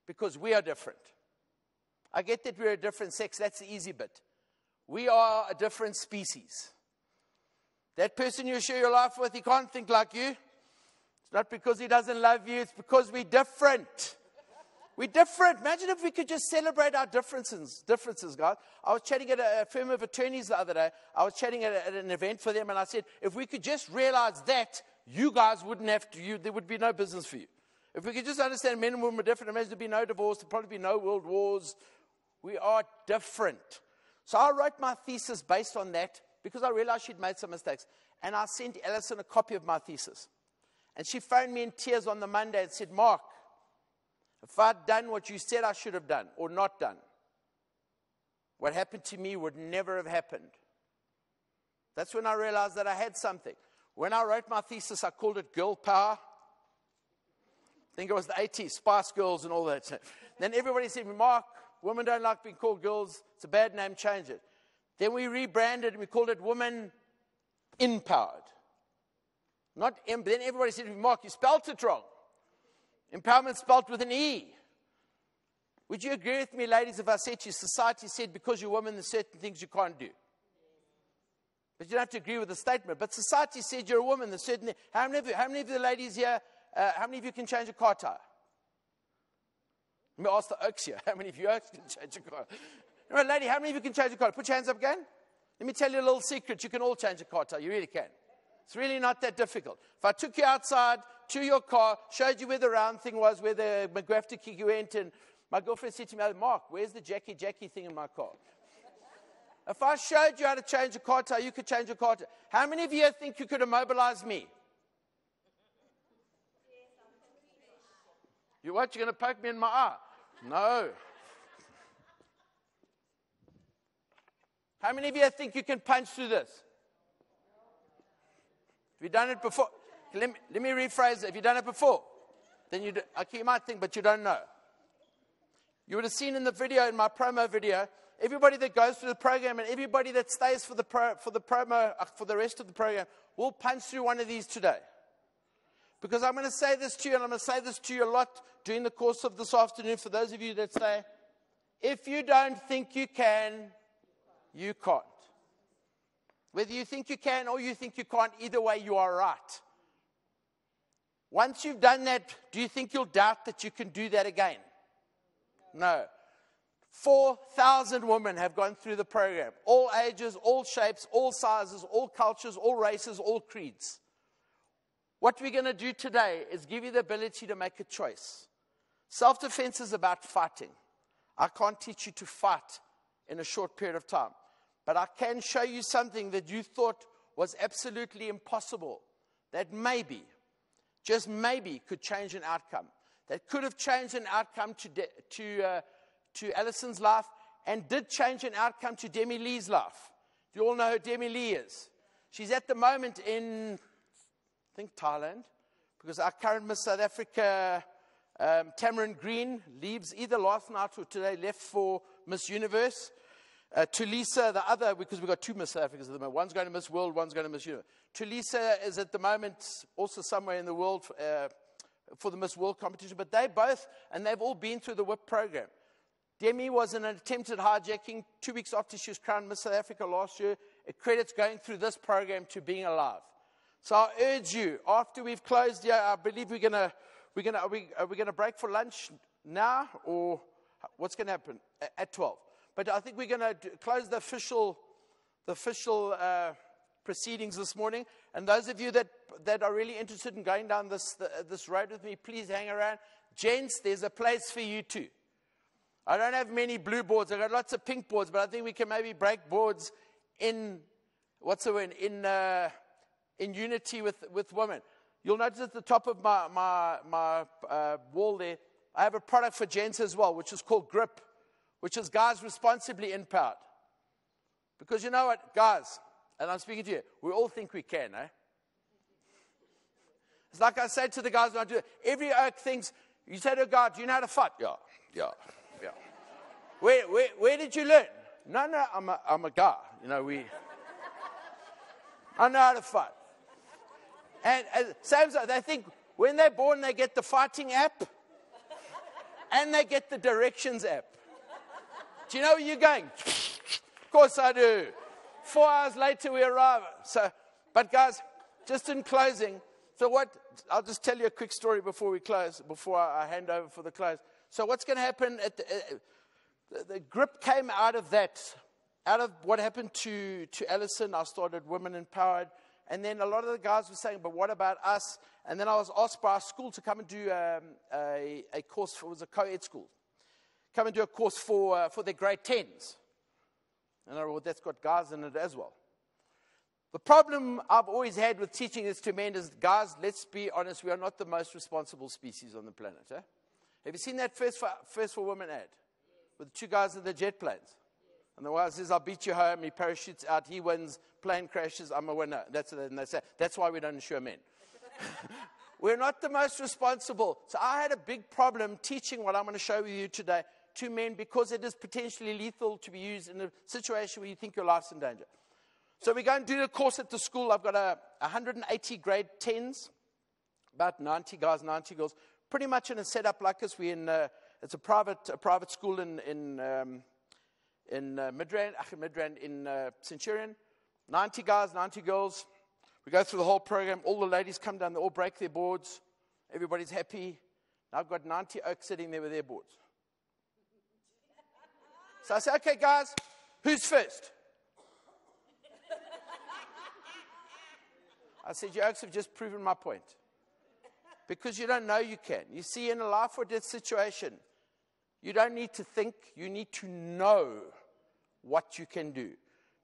because we are different. I get that we're a different sex. That's the easy bit. We are a different species. That person you share your life with, he can't think like you. It's not because he doesn't love you. It's because we're different. We're different. Imagine if we could just celebrate our differences, guys. I was chatting at a firm of attorneys the other day. I was chatting at an event for them, and I said, if we could just realize that, you guys wouldn't have to, there would be no business for you. If we could just understand men and women are different, imagine there'd be no divorce, there'd probably be no world wars. We are different. So I wrote my thesis based on that because I realized she'd made some mistakes. And I sent Alison a copy of my thesis. And she phoned me in tears on the Monday and said, Mark, if I'd done what you said I should have done or not done, what happened to me would never have happened. That's when I realized that I had something. When I wrote my thesis, I called it Girl Power. I think it was the 80s, Spice Girls and all that. Then everybody said to me, Mark, women don't like being called girls. It's a bad name, change it. Then we rebranded and we called it Woman INpowered. Not M, but then everybody said to me, Mark, you spelled it wrong. Empowerment spelled with an E. Would you agree with me, ladies, if I said to you, society said because you're a woman, there's certain things you can't do? But you don't have to agree with the statement. But society said you're a woman, there's certain things. How many of the ladies here, how many of you can change a car tire? Let me ask the oaks here. How many of you oaks can change a car? No, lady, how many of you can change a car? Put your hands up again. Let me tell you a little secret. You can all change a car tire. You really can. It's really not that difficult. If I took you outside to your car, showed you where the round thing was, where the McGrath kick you went, and my girlfriend said to me, Mark, where's the Jackie thing in my car? If I showed you how to change a car tire, you could change a car tire. How many of you think you could immobilize me? You what? You're going to poke me in my eye? No. How many of you think you can punch through this? Have you done it before? Let me rephrase it. Have you done it before? Then you do. Okay, you might think, but you don't know. You would have seen in the video, in my promo video, everybody that goes through the program and everybody that stays for the promo, for the rest of the program, will punch through one of these today. Because I'm going to say this to you, and I'm going to say this to you a lot during the course of this afternoon, for those of you that say, if you don't think you can, you can't. Whether you think you can or you think you can't, either way, you are right. Once you've done that, do you think you'll doubt that you can do that again? No. 4,000 women have gone through the program. All ages, all shapes, all sizes, all cultures, all races, all creeds. What we're going to do today is give you the ability to make a choice. Self-defense is about fighting. I can't teach you to fight in a short period of time. But I can show you something that you thought was absolutely impossible, that maybe, just maybe, could change an outcome. That could have changed an outcome to Alison's life, and did change an outcome to Demi Lee's life. Do you all know who Demi Lee is? She's at the moment in, I think, Thailand, because our current Miss South Africa, Tamarin Green, leaves either last night or today, left for Miss Universe. Tulisa, the other, because we've got two Miss South Africans at the moment. One's going to Miss World, one's going to Miss Universe. Tulisa is at the moment also somewhere in the world for the Miss World competition. But they both, and they've all been through the WHIP program. Demi was in an attempted hijacking 2 weeks after she was crowned Miss South Africa last year. It credits going through this program to being alive. So I urge you, after we've closed here, I believe are we gonna break for lunch now, or what's going to happen at 12? But I think we're going to close the official proceedings this morning. And those of you that are really interested in going down this road with me, please hang around. Gents, there's a place for you too. I don't have many blue boards. I've got lots of pink boards, but I think we can maybe break boards in, what's the word, in unity with women. You'll notice at the top of my wall there, I have a product for gents as well, which is called Grip, which is guys responsibly empowered. Because you know what, guys, and I'm speaking to you, we all think we can, eh? It's like I say to the guys when I do it. Every oak thinks, you say to a guy, do you know how to fight? Yeah. Where did you learn? No, I'm a guy. You know, I know how to fight. And same as they think when they're born, they get the fighting app and they get the directions app. Do you know where you're going? Of course I do. 4 hours later, we arrive. But guys, just in closing, I'll just tell you a quick story before we close, before I hand over for the close. So what's going to happen at the Grip came out of that, out of what happened to Alison. I started Woman INpowered, and then a lot of the guys were saying, but what about us? And then I was asked by our school to come and do a course. It was a co-ed school. Come and do a course for their grade 10s. And I thought, well, that's got guys in it as well. The problem I've always had with teaching this to men is, guys, let's be honest, we are not the most responsible species on the planet. Eh? Have you seen that First for Women ad? With the two guys in the jet planes. And the one says, I'll beat you home, he parachutes out, he wins, plane crashes, I'm a winner. And they say, that's why we don't insure men. We're not the most responsible. So I had a big problem teaching what I'm going to show you today to men, because it is potentially lethal to be used in a situation where you think your life's in danger. So we're going to do the course at the school. I've got 180 grade 10s, about 90 guys, 90 girls, pretty much in a setup like this. We're in it's a private school in Midrand in Centurion. 90 guys, 90 girls. We go through the whole program. All the ladies come down. They all break their boards. Everybody's happy. Now I've got 90 oaks sitting there with their boards. So I say, okay, guys, who's first? I said, you oaks have just proven my point. Because you don't know you can. You see, in a life or death situation, you don't need to think, you need to know what you can do.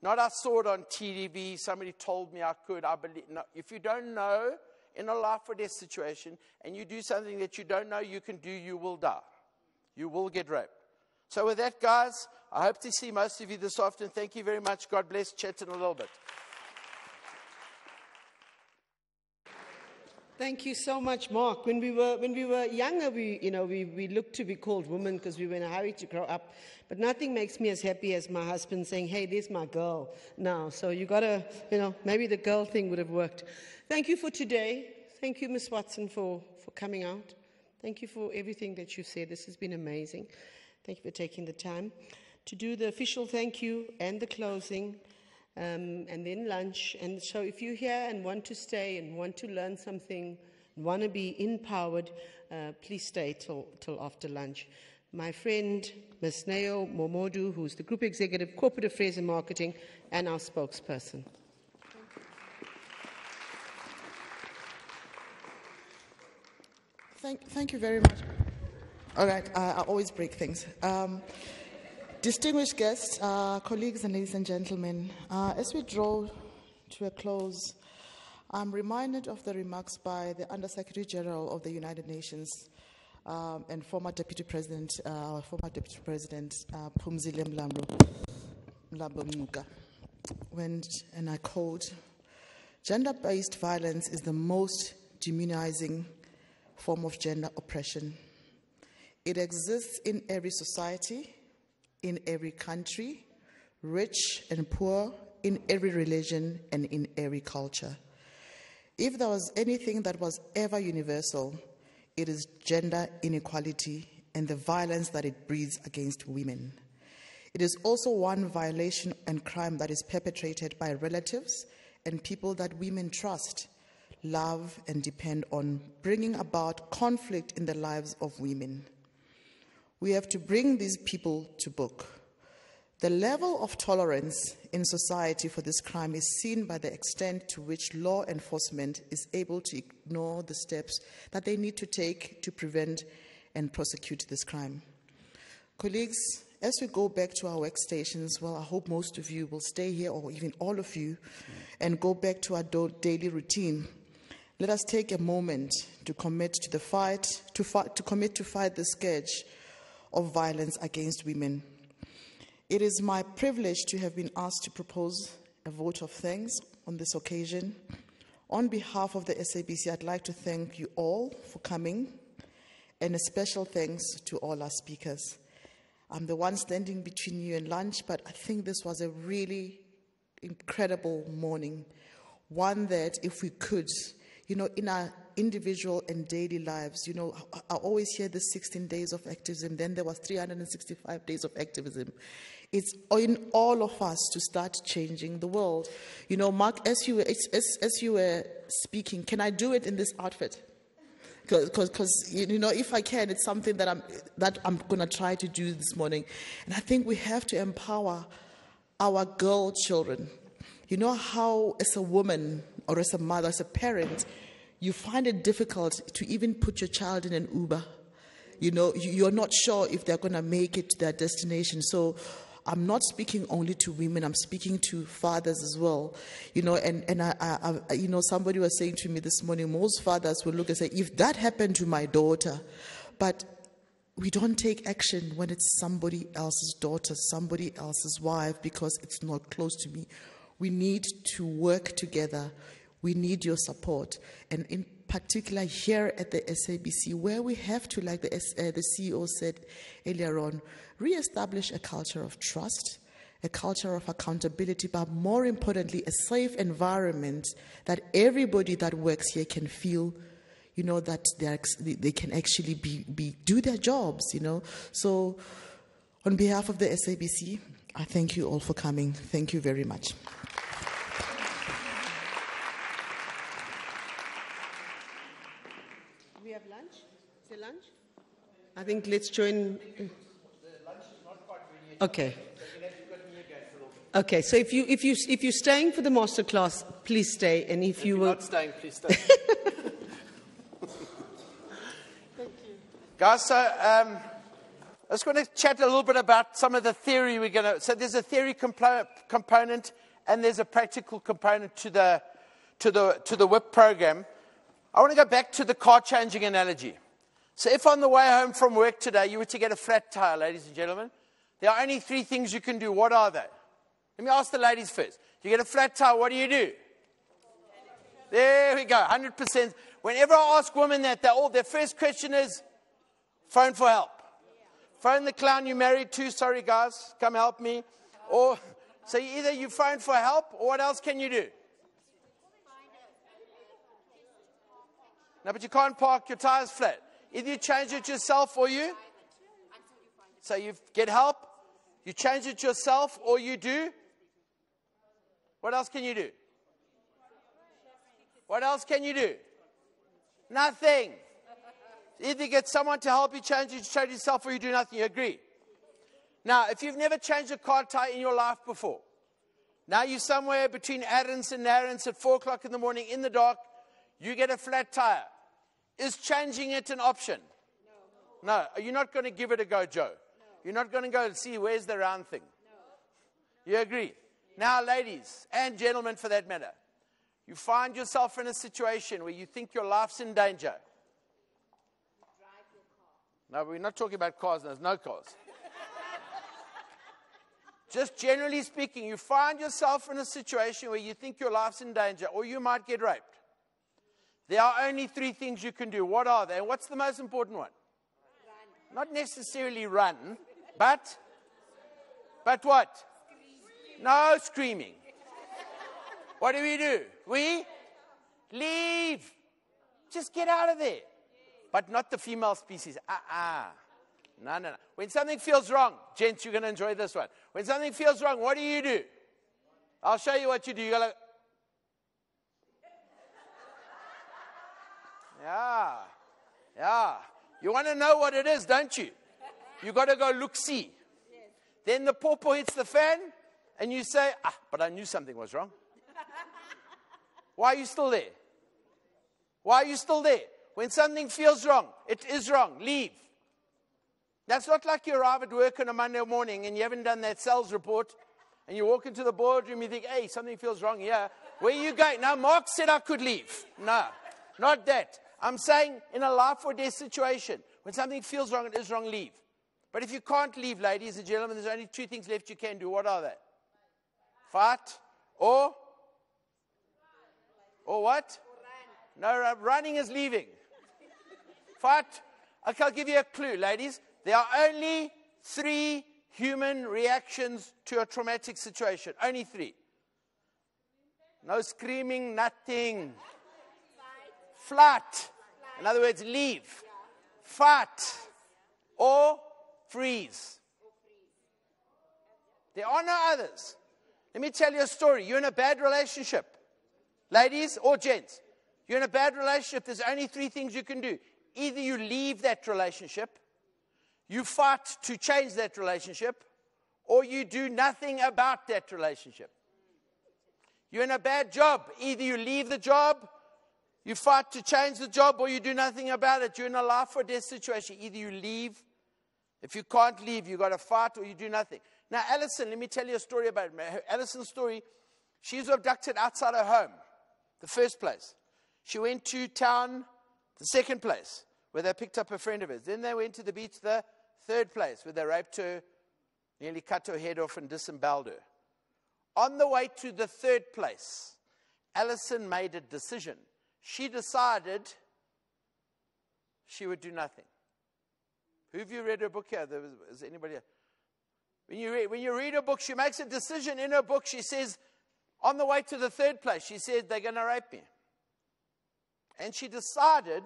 Not I saw it on TV, somebody told me I could, I believe. No, if you don't know in a life or death situation, and you do something that you don't know you can do, you will die. You will get raped. So with that, guys, I hope to see most of you this afternoon. Thank you very much. God bless. Chat in a little bit. Thank you so much, Mark. When we were younger, we looked to be called women because we were in a hurry to grow up. But nothing makes me as happy as my husband saying, hey, there's my girl now. So you got to, maybe the girl thing would have worked. Thank you for today. Thank you, Ms. Watson, for coming out. Thank you for everything that you said. This has been amazing. Thank you for taking the time to do the official thank you and the closing. And then lunch. And so if you're here and want to stay and want to learn something, Wannabe INpowered, please stay till after lunch. My friend, Ms. Neo Momodu, who's the Group Executive, Corporate Affairs and Marketing, and our spokesperson. Thank you very much. All right, I always break things. Distinguished guests, colleagues, and ladies and gentlemen, as we draw to a close, I'm reminded of the remarks by the Undersecretary General of the United Nations and former Deputy President, Phumzile Mlambo-Ngcuka, when, and I quote, "Gender-based violence is the most demonizing form of gender oppression. It exists in every society, in every country, rich and poor, in every religion and in every culture. If there was anything that was ever universal, it is gender inequality and the violence that it breeds against women. It is also one violation and crime that is perpetrated by relatives and people that women trust, love, and depend on, bringing about conflict in the lives of women. We have to bring these people to book. The level of tolerance in society for this crime is seen by the extent to which law enforcement is able to ignore the steps that they need to take to prevent and prosecute this crime. Colleagues, as we go back to our workstations, well, I hope most of you will stay here, or even all of you, and go back to our daily routine. Let us take a moment to commit to the fight, to fight the scourge of violence against women. It is my privilege to have been asked to propose a vote of thanks on this occasion. On behalf of the SABC, I'd like to thank you all for coming, and a special thanks to all our speakers. I'm the one standing between you and lunch, but I think this was a really incredible morning, one that if we could, in our individual and daily lives, I always hear the 16 days of activism, then there was 365 days of activism. It's in all of us to start changing the world. Mark, as you were speaking, can I do it in this outfit? Because if I can, it's something that I'm going to try to do this morning. And I think we have to empower our girl children. You know how, as a woman or as a mother, as a parent, you find it difficult to even put your child in an Uber. You're not sure if they're going to make it to their destination. So I'm not speaking only to women, I'm speaking to fathers as well. And somebody was saying to me this morning, most fathers will look and say, if that happened to my daughter, but we don't take action when it's somebody else's daughter, somebody else's wife, because it's not close to me. We need to work together. We need your support. And in particular here at the SABC, where we have to, like the CEO said earlier on, re-establish a culture of trust, a culture of accountability, but more importantly, a safe environment that everybody that works here can feel, that they can actually do their jobs, So on behalf of the SABC, I thank you all for coming. Thank you very much. We have lunch? Is there lunch? I think let's join. The lunch is not quite ready. Okay. So okay. So if you're staying for the masterclass, please stay. And if you will will not staying, please stay. Thank you, guys. So I just want to chat a little bit about some of the theory we're going to. So there's a theory component and there's a practical component to the WHIP program. I want to go back to the car changing analogy. So if on the way home from work today you were to get a flat tire, ladies and gentlemen, there are only 3 things you can do. What are they? Let me ask the ladies first. You get a flat tire, what do? There we go, 100%. Whenever I ask women that, their first question is, phone for help. Phone the clown you're married to, sorry guys, come help me. Or, so either you phone for help, or what else can you do? No, but you can't park your tires flat. Either you change it yourself or you. So you get help, you change it yourself or you do. What else can you do? What else can you do? Nothing. Either get someone to help you change yourself, or you do nothing. You agree? Now, if you've never changed a car tire in your life before, now you're somewhere between Arends and Narens at 4 o'clock in the morning in the dark, you get a flat tire. Is changing it an option? No. You're not going to give it a go, Joe. You're not going to go and see where's the round thing. You agree? Now, ladies and gentlemen, for that matter, you find yourself in a situation where you think your life's in danger. No, we're not talking about cars. There's no cars. Just generally speaking, you find yourself in a situation where you think your life's in danger, or you might get raped. There are only 3 things you can do. What are they? And what's the most important one? Run. Not necessarily run, but what? No screaming. What do? We leave. Just get out of there. But not the female species. No. When something feels wrong, gents, you're going to enjoy this one. When something feels wrong, what do? I'll show you what you do. You go, yeah. You want to know what it is, don't you? You got to go look, see. Yes. Then the pawpaw hits the fan, and you say, but I knew something was wrong. Why are you still there? Why are you still there? When something feels wrong, it is wrong. Leave. That's not like you arrive at work on a Monday morning and you haven't done that sales report, and you walk into the boardroom, you think, hey, something feels wrong here. Where are you going? Now, Mark said I could leave. No, not that. I'm saying in a life or death situation, when something feels wrong, it is wrong, leave. But if you can't leave, ladies and gentlemen, there's only 2 things left you can do. What are they? Fight or what? No, running is leaving. Fight. Okay, I'll give you a clue, ladies. There are only 3 human reactions to a traumatic situation. Only 3. No screaming, nothing. Flight. In other words, leave. Fight. Or freeze. There are no others. Let me tell you a story. You're in a bad relationship. Ladies or gents, you're in a bad relationship. There's only 3 things you can do. Either you leave that relationship, you fight to change that relationship, or you do nothing about that relationship. You're in a bad job. Either you leave the job, you fight to change the job, or you do nothing about it. You're in a life or death situation. Either you leave. If you can't leave, you've got to fight, or you do nothing. Now, Alison, let me tell you a story about Alison's story. She was abducted outside her home, the first place. She went to town, the second place, where they picked up a friend of hers. Then they went to the beach, the third place, where they raped her, nearly cut her head off and disemboweled her. On the way to the third place, Alison made a decision. She decided she would do nothing. Who of you read her book here? Is anybody here? When you read her book, she makes a decision in her book. She says, on the way to the third place, she said, they're going to rape me. And she decided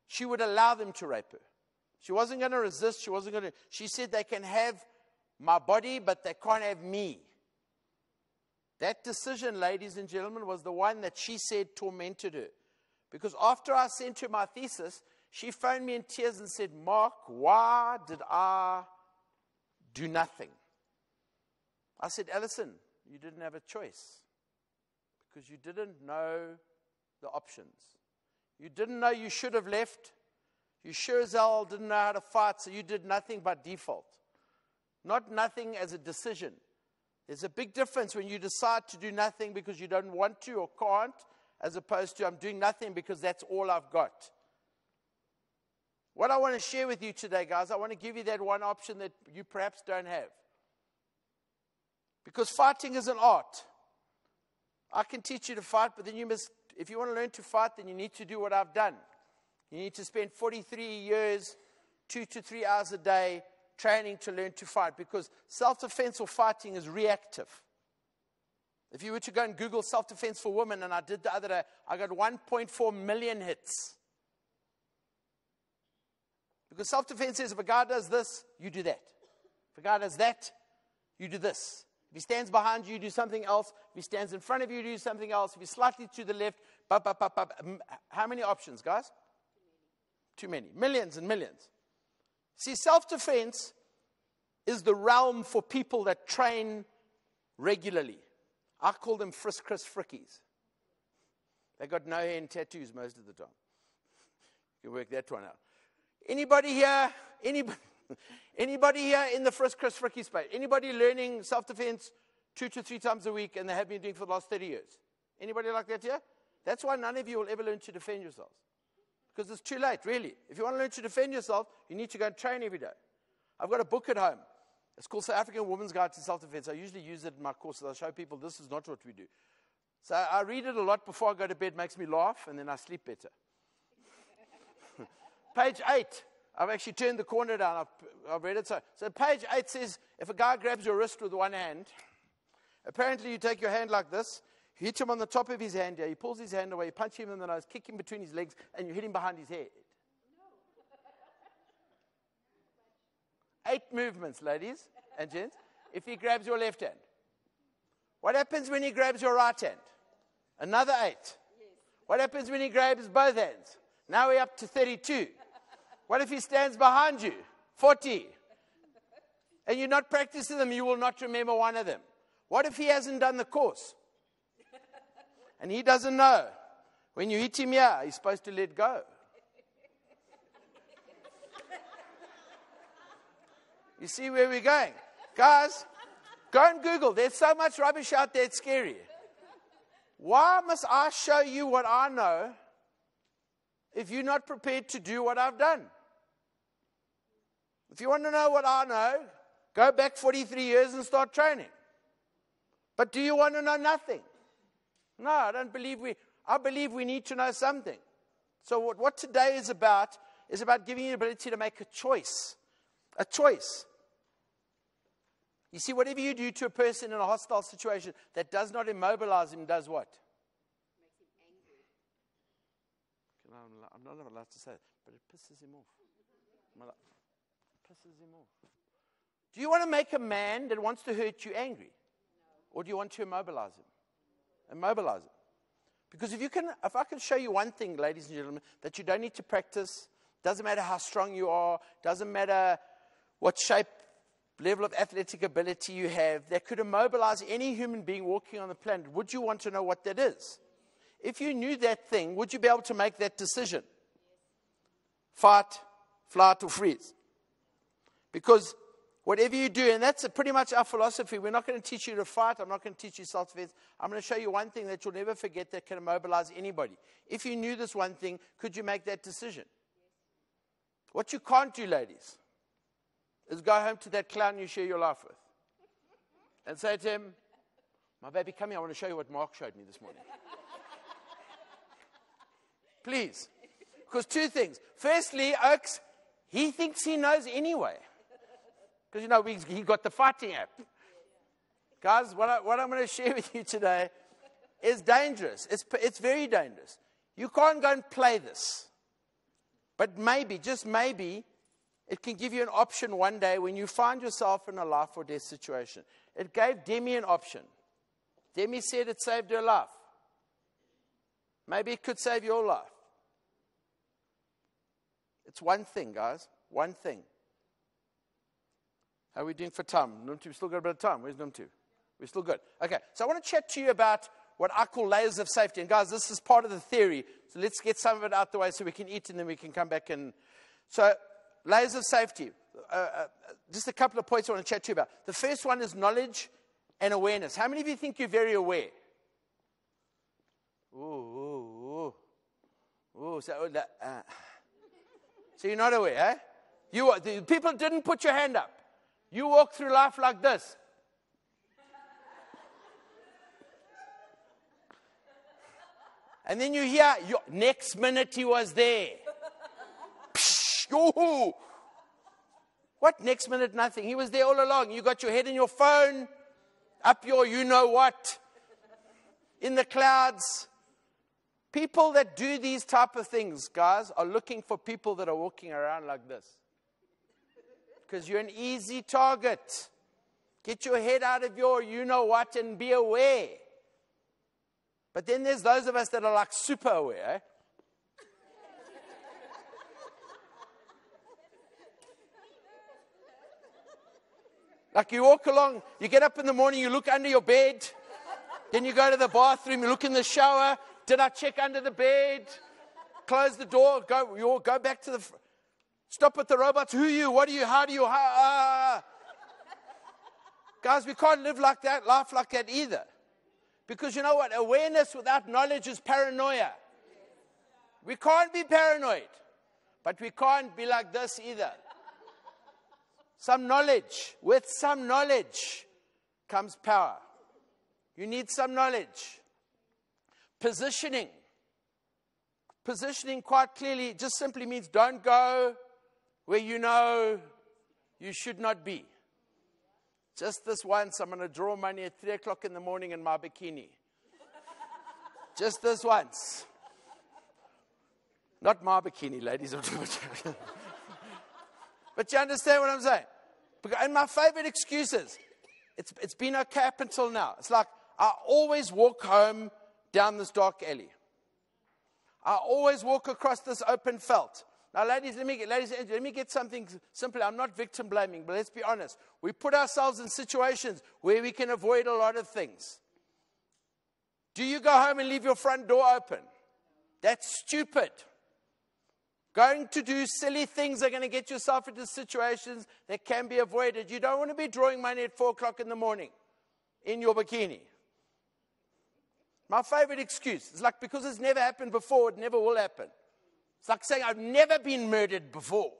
she would allow them to rape her. She wasn't going to resist. She said, they can have my body, but they can't have me. That decision, ladies and gentlemen, was the one that she said tormented her. Because after I sent her my thesis, she phoned me in tears and said, Mark, why did I do nothing? I said, Alison, you didn't have a choice. Because you didn't know the options. You didn't know you should have left. You sure as hell didn't know how to fight, so you did nothing by default. Not nothing as a decision. There's a big difference when you decide to do nothing because you don't want to or can't, as opposed to I'm doing nothing because that's all I've got. What I want to share with you today, guys, I want to give you that one option that you perhaps don't have. Because fighting is an art. I can teach you to fight, but then you must, if you want to learn to fight, then you need to do what I've done. You need to spend 43 years, 2 to 3 hours a day, training to learn to fight, because self-defense or fighting is reactive. If you were to go and Google self-defense for women, and I did the other day, I got 1.4 million hits. Because self-defense says if a guy does this, you do that. If a guy does that, you do this. If he stands behind you, you do something else. If he stands in front of you, you do something else. If he's slightly to the left, How many options, guys? Too many. Millions and millions. See, self-defense is the realm for people that train regularly. I call them Frisk Chris Frickies. They got no hair and tattoos most of the time. You can work that one out. Anybody here in the Frisk Chris Frickie space? Anybody learning self-defense 2 to 3 times a week and they have been doing for the last 30 years? Anybody like that here? That's why none of you will ever learn to defend yourselves. Because it's too late, really. If you want to learn to defend yourself, you need to go and train every day. I've got a book at home. It's called South African Woman's Guide to Self-Defense. I usually use it in my courses. I show people this is not what we do. So I read it a lot before I go to bed. It makes me laugh, and then I sleep better. Page 8. I've actually turned the corner down. I've read it. So page 8 says, if a guy grabs your wrist with one hand, apparently you take your hand like this, you hit him on the top of his hand here, he pulls his hand away, you punch him in the nose, kick him between his legs, and you hit him behind his head. 8 movements, ladies and gents, if he grabs your left hand. What happens when he grabs your right hand? Another 8. What happens when he grabs both hands? Now we're up to 32. What if he stands behind you? 40. And you're not practicing them, you will not remember one of them. What if he hasn't done the course? And he doesn't know. When you hit him here, he's supposed to let go. You see where we're going? Guys, go and Google. There's so much rubbish out there, it's scary. Why must I show you what I know if you're not prepared to do what I've done? If you want to know what I know, go back 43 years and start training. But do you want to know nothing? No, I believe we need to know something. So what today is about giving you the ability to make a choice. A choice. You see, whatever you do to a person in a hostile situation that does not immobilize him does what? Makes him angry. I'm not allowed to say it, but it pisses him off. Pisses him off. Do you want to make a man that wants to hurt you angry? No. Or do you want to immobilize him? Immobilize him. Because if I can show you one thing, ladies and gentlemen, that you don't need to practice, doesn't matter how strong you are, doesn't matter what shape, level of athletic ability you have, that could immobilize any human being walking on the planet, would you want to know what that is? If you knew that thing, would you be able to make that decision? Fight, flight, or freeze? Because whatever you do, and that's pretty much our philosophy, we're not going to teach you to fight, I'm not going to teach you self-defense, I'm going to show you one thing that you'll never forget that can immobilize anybody. If you knew this one thing, could you make that decision? What you can't do, ladies, is go home to that clown you share your life with and say to him, my baby, come here, I want to show you what Mark showed me this morning. Please. Because 2 things. Firstly, Oaks, he thinks he knows anyway. Because, he got the fighting app. Guys, what I'm going to share with you today is dangerous. It's very dangerous. You can't go and play this. But maybe, just maybe, it can give you an option one day when you find yourself in a life or death situation. It gave Demi an option. Demi said it saved her life. Maybe it could save your life. It's one thing, guys. One thing. How are we doing for time? Numtu, we still got a bit of time. Where's Numtu? We're still good. Okay, so I want to chat to you about what I call layers of safety. And guys, this is part of the theory. So let's get some of it out the way so we can eat and then we can come back and... So, layers of safety. Just a couple of points I want to chat to you about. The first one is knowledge and awareness. How many of you think you're very aware? Ooh. So you're not aware, eh? The people didn't put your hand up. You walk through life like this. And then you hear, next minute he was there. Psh, what? Next minute, nothing. He was there all along. You got your head in your phone, up your you-know-what, in the clouds. People that do these type of things, guys, are looking for people that are walking around like this. Because you're an easy target. Get your head out of your you-know-what and be aware. But then there's those of us that are like super aware. Like you walk along, you get up in the morning, you look under your bed, then you go to the bathroom, you look in the shower. Did I check under the bed? Close the door, you all go back to the... Stop at the robots. Who are you? What are you? How do you... Guys, we can't live like that, life like that either. Because you know what? Awareness without knowledge is paranoia. We can't be paranoid. But we can't be like this either. Some knowledge. With some knowledge comes power. You need some knowledge. Positioning. Positioning quite clearly just simply means don't go where you know you should not be. Just this once, I'm going to draw money at 3 o'clock in the morning in my bikini. Just this once. Not my bikini, ladies. But you understand what I'm saying? And my favorite excuses, it's been okay up until now. It's like, I always walk home down this dark alley. I always walk across this open felt. Now, ladies and gentlemen, let me get something simple. I'm not victim blaming, but let's be honest. We put ourselves in situations where we can avoid a lot of things. Do you go home and leave your front door open? That's stupid. Going to do silly things are going to get yourself into situations that can be avoided. You don't want to be drawing money at 4 o'clock in the morning in your bikini. My favorite excuse is like, because it's never happened before, it never will happen. It's like saying, I've never been murdered before.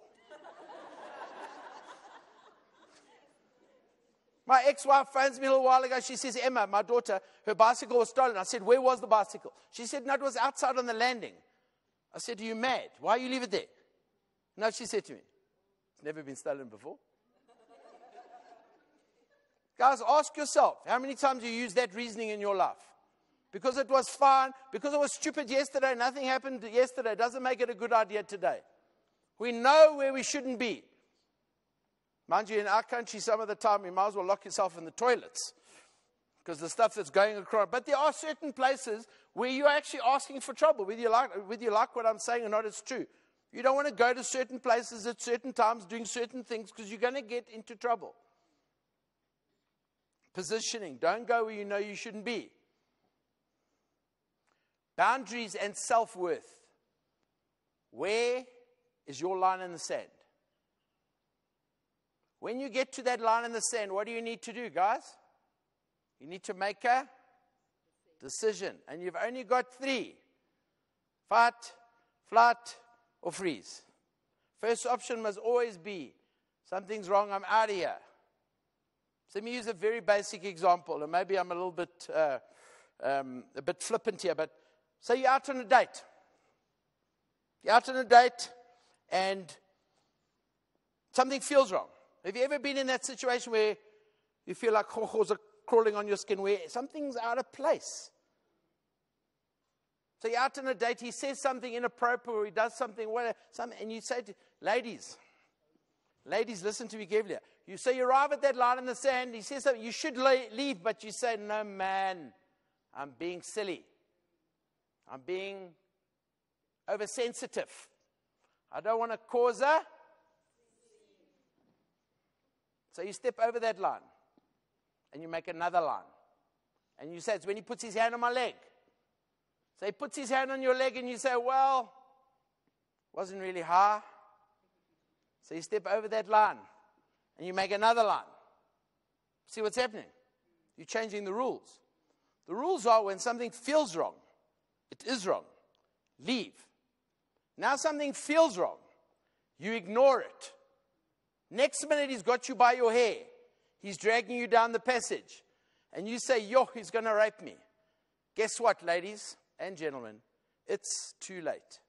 My ex-wife phones me a little while ago. She says, Emma, my daughter, her bicycle was stolen. I said, where was the bicycle? She said, no, it was outside on the landing. I said, are you mad? Why you leave it there? No, she said to me, it's never been stolen before. Guys, ask yourself, how many times you use that reasoning in your life? Because it was fine, because it was stupid yesterday, nothing happened yesterday, doesn't make it a good idea today. We know where we shouldn't be. Mind you, in our country, some of the time, you might as well lock yourself in the toilets because the stuff that's going across. But there are certain places where you're actually asking for trouble, whether you like what I'm saying or not, it's true. You don't want to go to certain places at certain times doing certain things because you're going to get into trouble. Positioning. Don't go where you know you shouldn't be. Boundaries and self-worth. Where is your line in the sand? When you get to that line in the sand, what do you need to do, guys? You need to make a decision. And you've only got 3. Fight, flight, or freeze. First option must always be, something's wrong, I'm out of here. So let me use a very basic example, and maybe I'm a little bit flippant here, but say you're out on a date. You're out on a date, and something feels wrong. Have you ever been in that situation where you feel like holes are crawling on your skin, where something's out of place? So you're out on a date, he says something inappropriate, or he does something, and you say to ladies, listen to me carefully. You say you arrive at that line in the sand, he says something, you should leave, but you say, no man, I'm being silly. I'm being oversensitive. I don't want to cause a... So you step over that line, and you make another line. And you say, it's when he puts his hand on my leg. So he puts his hand on your leg, and you say, well, wasn't really high. So you step over that line, and you make another line. See what's happening? You're changing the rules. The rules are when something feels wrong, it is wrong. Leave. Now something feels wrong. You ignore it. Next minute, he's got you by your hair. He's dragging you down the passage. And you say, yo, he's going to rape me. Guess what, ladies and gentlemen? It's too late.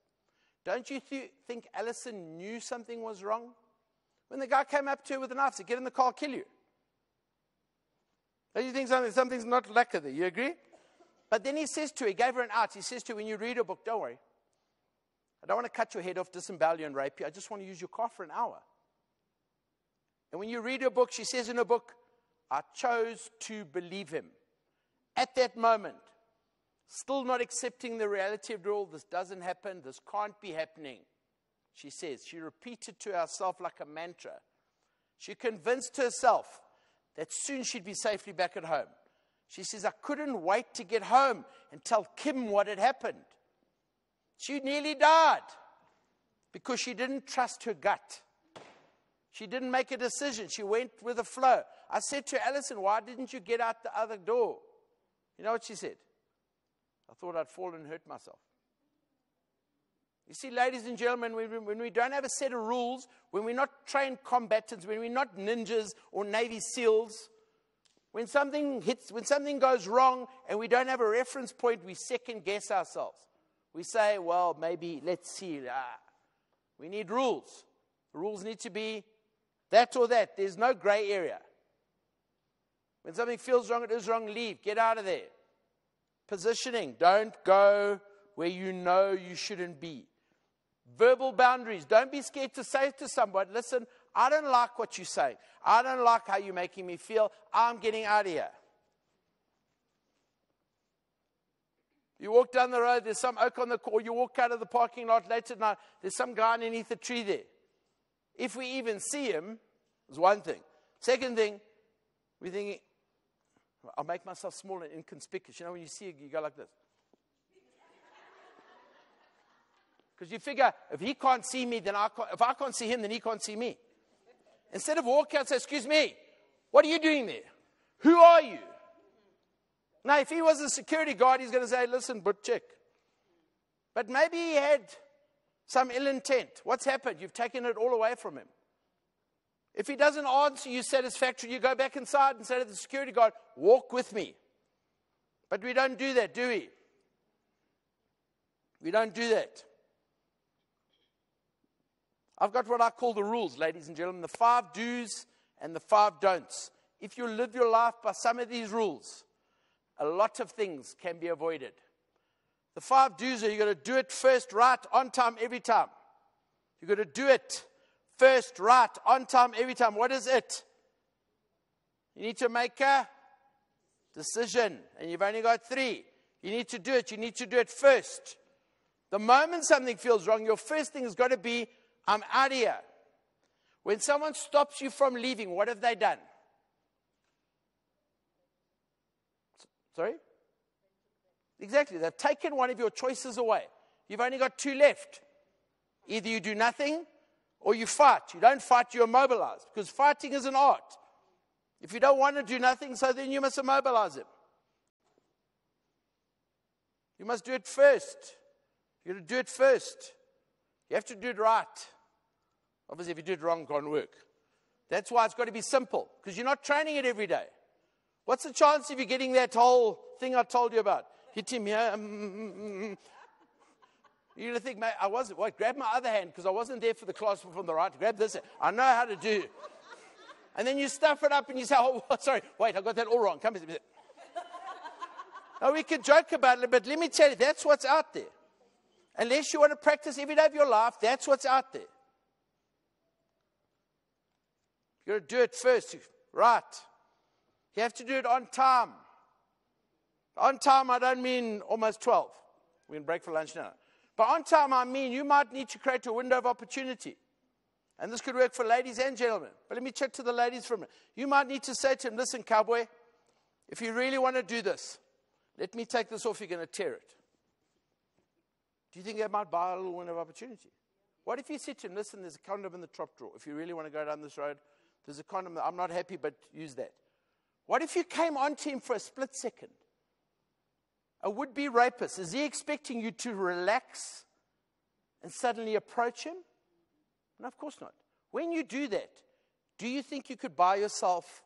Don't you think Alison knew something was wrong? When the guy came up to her with a knife, said, get in the car, I'll kill you. Don't you think something's not lacquer there? You agree? But then he says to her, he gave her an out. He says to her, when you read a book, don't worry. I don't want to cut your head off, disembowel you, and rape you. I just want to use your car for an hour. And when you read her book, she says in her book, I chose to believe him. At that moment, still not accepting the reality of it all, this doesn't happen, this can't be happening, she says. She repeated to herself like a mantra. She convinced herself that soon she'd be safely back at home. She says, I couldn't wait to get home and tell Kim what had happened. She nearly died because she didn't trust her gut. She didn't make a decision. She went with the flow. I said to Alison, why didn't you get out the other door? You know what she said? I thought I'd fall and hurt myself. You see, ladies and gentlemen, when we don't have a set of rules, when we're not trained combatants, when we're not ninjas or Navy SEALs, when something goes wrong and we don't have a reference point, we second guess ourselves. We say, well, maybe, let's see. We need rules. The rules need to be that or that. There's no gray area. When something feels wrong, it is wrong, leave. Get out of there. Positioning. Don't go where you know you shouldn't be. Verbal boundaries. Don't be scared to say to someone, listen, I don't like what you're saying. I don't like how you're making me feel. I'm getting out of here. You walk down the road, there's some oak on the corner. You walk out of the parking lot late at night, there's some guy underneath the tree there. If we even see him, it's one thing. Second thing, we're thinking, I'll make myself small and inconspicuous. You know, when you see it, you go like this. Because you figure, if he can't see me, then if I can't see him, then he can't see me. Instead of walk out and say, excuse me, what are you doing there? Who are you? Now, if he was a security guard, he's going to say, listen, but check. But maybe he had some ill intent. What's happened? You've taken it all away from him. If he doesn't answer you satisfactorily, you go back inside and say to the security guard, walk with me. But we don't do that, do we? We don't do that. I've got what I call the rules, ladies and gentlemen, the 5 do's and the 5 don'ts. If you live your life by some of these rules, a lot of things can be avoided. The 5 do's are you've got to do it first, right, on time, every time. You've got to do it first, right, on time, every time. What is it? You need to make a decision, and you've only got 3. You need to do it. You need to do it first. The moment something feels wrong, your first thing has got to be, I'm out of here. When someone stops you from leaving, what have they done? Sorry? Exactly. They've taken one of your choices away. You've only got 2 left. Either you do nothing or you fight. You don't fight, you're immobilized. Because fighting is an art. If you don't want to do nothing, so then you must immobilize him. You must do it first. You've got to do it first. You have to do it right. Obviously, if you do it wrong, it can't work. That's why it's got to be simple. Because you're not training it every day. What's the chance of you getting that whole thing I told you about? Hit him here. You're going to think, mate, grab my other hand because I wasn't there for the class from the right. Grab this. I know how to do. And then you stuff it up and you say, oh, sorry, wait, I got that all wrong. Come here. Now, we could joke about it, but let me tell you, that's what's out there. Unless you want to practice every day of your life, that's what's out there. You've got to do it first, right? You have to do it on time. On time, I don't mean almost 12. We're going to break for lunch now. But on time, I mean you might need to create a window of opportunity. And this could work for ladies and gentlemen. But let me check to the ladies for a minute. You might need to say to him, listen, cowboy, if you really want to do this, let me take this off, you're going to tear it. Do you think that might buy a little window of opportunity? What if you said to him, listen, there's a condom in the top drawer. If you really want to go down this road, there's a condom. I'm not happy, but use that. What if you came on to him for a split second? A would-be rapist, is he expecting you to relax and suddenly approach him? No, of course not. When you do that, do you think you could buy yourself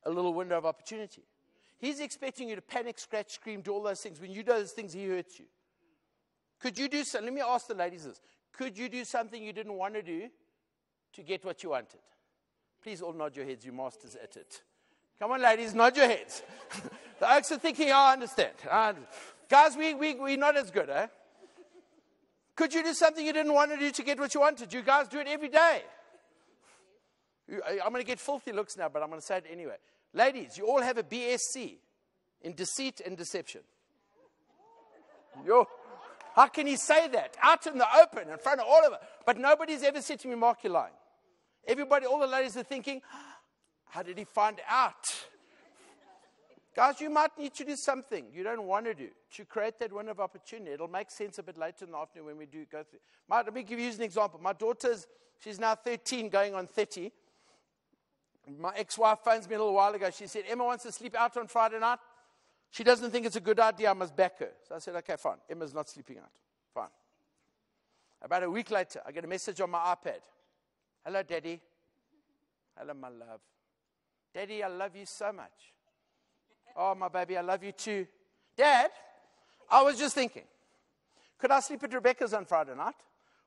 a little window of opportunity? He's expecting you to panic, scratch, scream, do all those things. When you do those things, he hurts you. Could you do something? Let me ask the ladies this. Could you do something you didn't want to do to get what you wanted? Please all nod your heads, you masters at it. Come on, ladies, nod your heads. The oaks are thinking, I understand. Guys, we're not as good, eh? Could you do something you didn't want to do to get what you wanted? You guys do it every day. I'm going to get filthy looks now, but I'm going to say it anyway. Ladies, you all have a BSc in deceit and deception. How can he say that? Out in the open, in front of all of it. But nobody's ever said to me, Mark, you're lying. Everybody, all the ladies are thinking, How did he find out? Guys, you might need to do something you don't want to do to create that window of opportunity. It'll make sense a bit later in the afternoon when we do go through. Let me give you an example. My daughter's, she's now 13 going on 30. My ex-wife phones me a little while ago. She said, Emma wants to sleep out on Friday night. She doesn't think it's a good idea. I must back her. So I said, okay, fine. Emma's not sleeping out. Fine. About a week later, I get a message on my iPad. Hello, Daddy. Hello, my love. Daddy, I love you so much. Oh, my baby, I love you too. Dad, I was just thinking, could I sleep at Rebecca's on Friday night?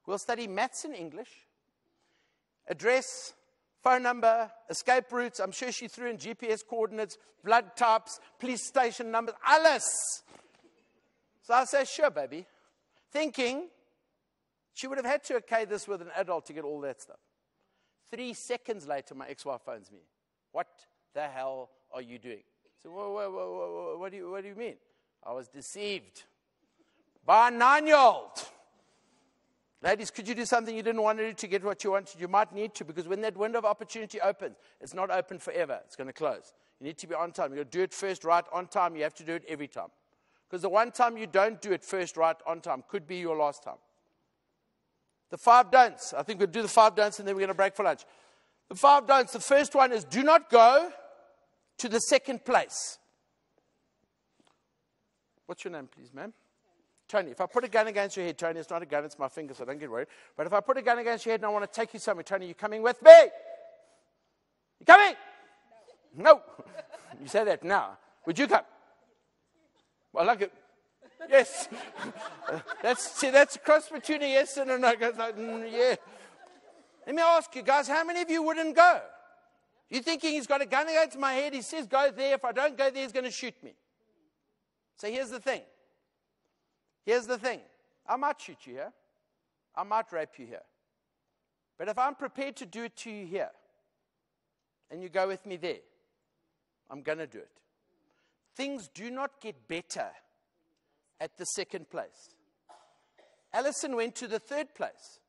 We'll study maths and English, address, phone number, escape routes. I'm sure she threw in GPS coordinates, blood types, police station numbers, alles. So I say, sure, baby. Thinking she would have had to okay this with an adult to get all that stuff. 3 seconds later, my ex-wife phones me. What the hell are you doing? So, what do you mean? I was deceived by a 9-year-old. Ladies, could you do something you didn't want to do to get what you wanted? You might need to, because when that window of opportunity opens, it's not open forever. It's going to close. You need to be on time. You've got to do it first right on time. You have to do it every time. Because the one time you don't do it first right on time could be your last time. The 5 don'ts. I think we'll do the 5 don'ts and then we're going to break for lunch. The 5 don'ts. The first one is do not go to the second place. What's your name, please, ma'am? Tony. If I put a gun against your head, Tony, it's not a gun, it's my finger, so don't get worried. But if I put a gun against your head and I want to take you somewhere, Tony, you coming with me? You coming? No. You say that now. Would you come? Well, like it. Yes. That's a cross between a yes and a no. Goes like, yeah. Let me ask you guys, how many of you wouldn't go? You're thinking he's got a gun against my head. He says, go there. If I don't go there, he's going to shoot me. So here's the thing. Here's the thing. I might shoot you here. I might rape you here. But if I'm prepared to do it to you here, and you go with me there, I'm going to do it. Things do not get better at the second place. Alison went to the third place.